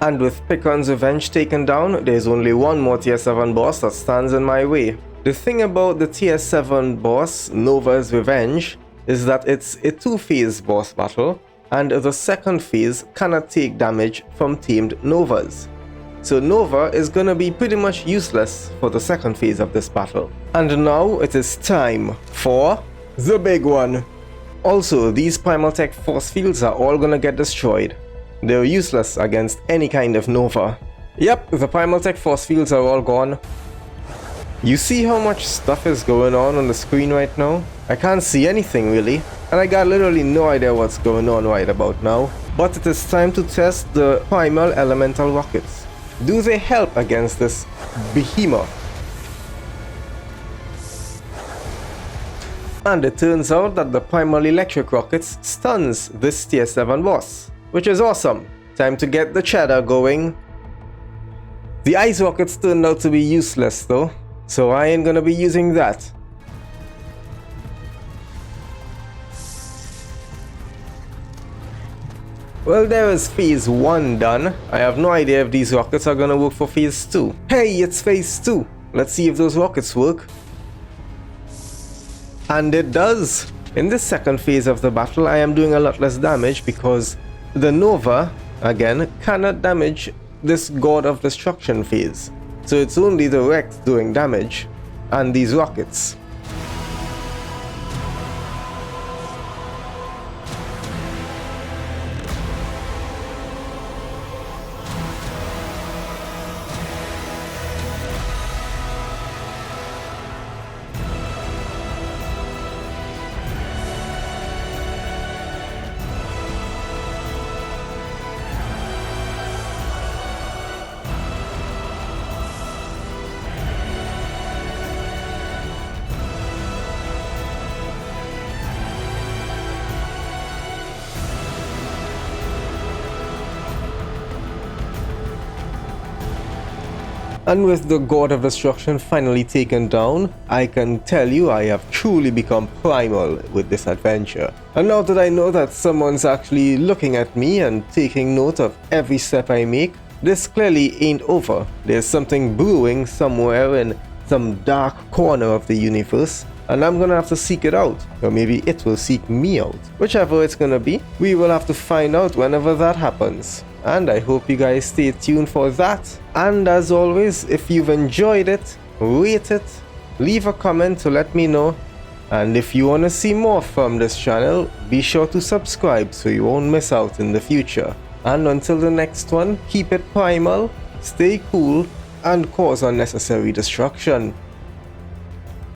[SPEAKER 1] And with Picon's Revenge taken down, there's only one more tier 7 boss that stands in my way. The thing about the tier 7 boss, Nova's Revenge, is that it's a 2-phase boss battle, and the second phase cannot take damage from tamed Novas. So Nova is gonna be pretty much useless for the second phase of this battle. And now it is time for the big one. Also, these Primal Tech force fields are all gonna get destroyed. They're useless against any kind of Nova. Yep, the Primal Tech force fields are all gone. You see how much stuff is going on the screen right now? I can't see anything really, and I got literally no idea what's going on right about now. But it is time to test the Primal Elemental Rockets. Do they help against this behemoth? And it turns out that the Primal Electric Rockets stuns this tier 7 boss, which is awesome. Time to get the cheddar going. The ice rockets turned out to be useless though, so I ain't gonna be using that. Well, there is phase 1 done. I have no idea if these rockets are gonna work for phase 2. Hey, it's phase 2. Let's see if those rockets work. And it does. In this second phase of the battle, I am doing a lot less damage because the Nova, again, cannot damage this God of Destruction phase. So it's only the Rex doing damage, and these rockets. And with the God of Destruction finally taken down, I can tell you I have truly become primal with this adventure. And now that I know that someone's actually looking at me and taking note of every step I make, this clearly ain't over. There's something brewing somewhere in some dark corner of the universe, and I'm gonna have to seek it out, or maybe it will seek me out. Whichever it's gonna be, we will have to find out whenever that happens. And I hope you guys stay tuned for that. And as always, if you've enjoyed it, rate it, leave a comment to let me know. And if you want to see more from this channel, be sure to subscribe so you won't miss out in the future. And until the next one, keep it primal, stay cool, and cause unnecessary destruction.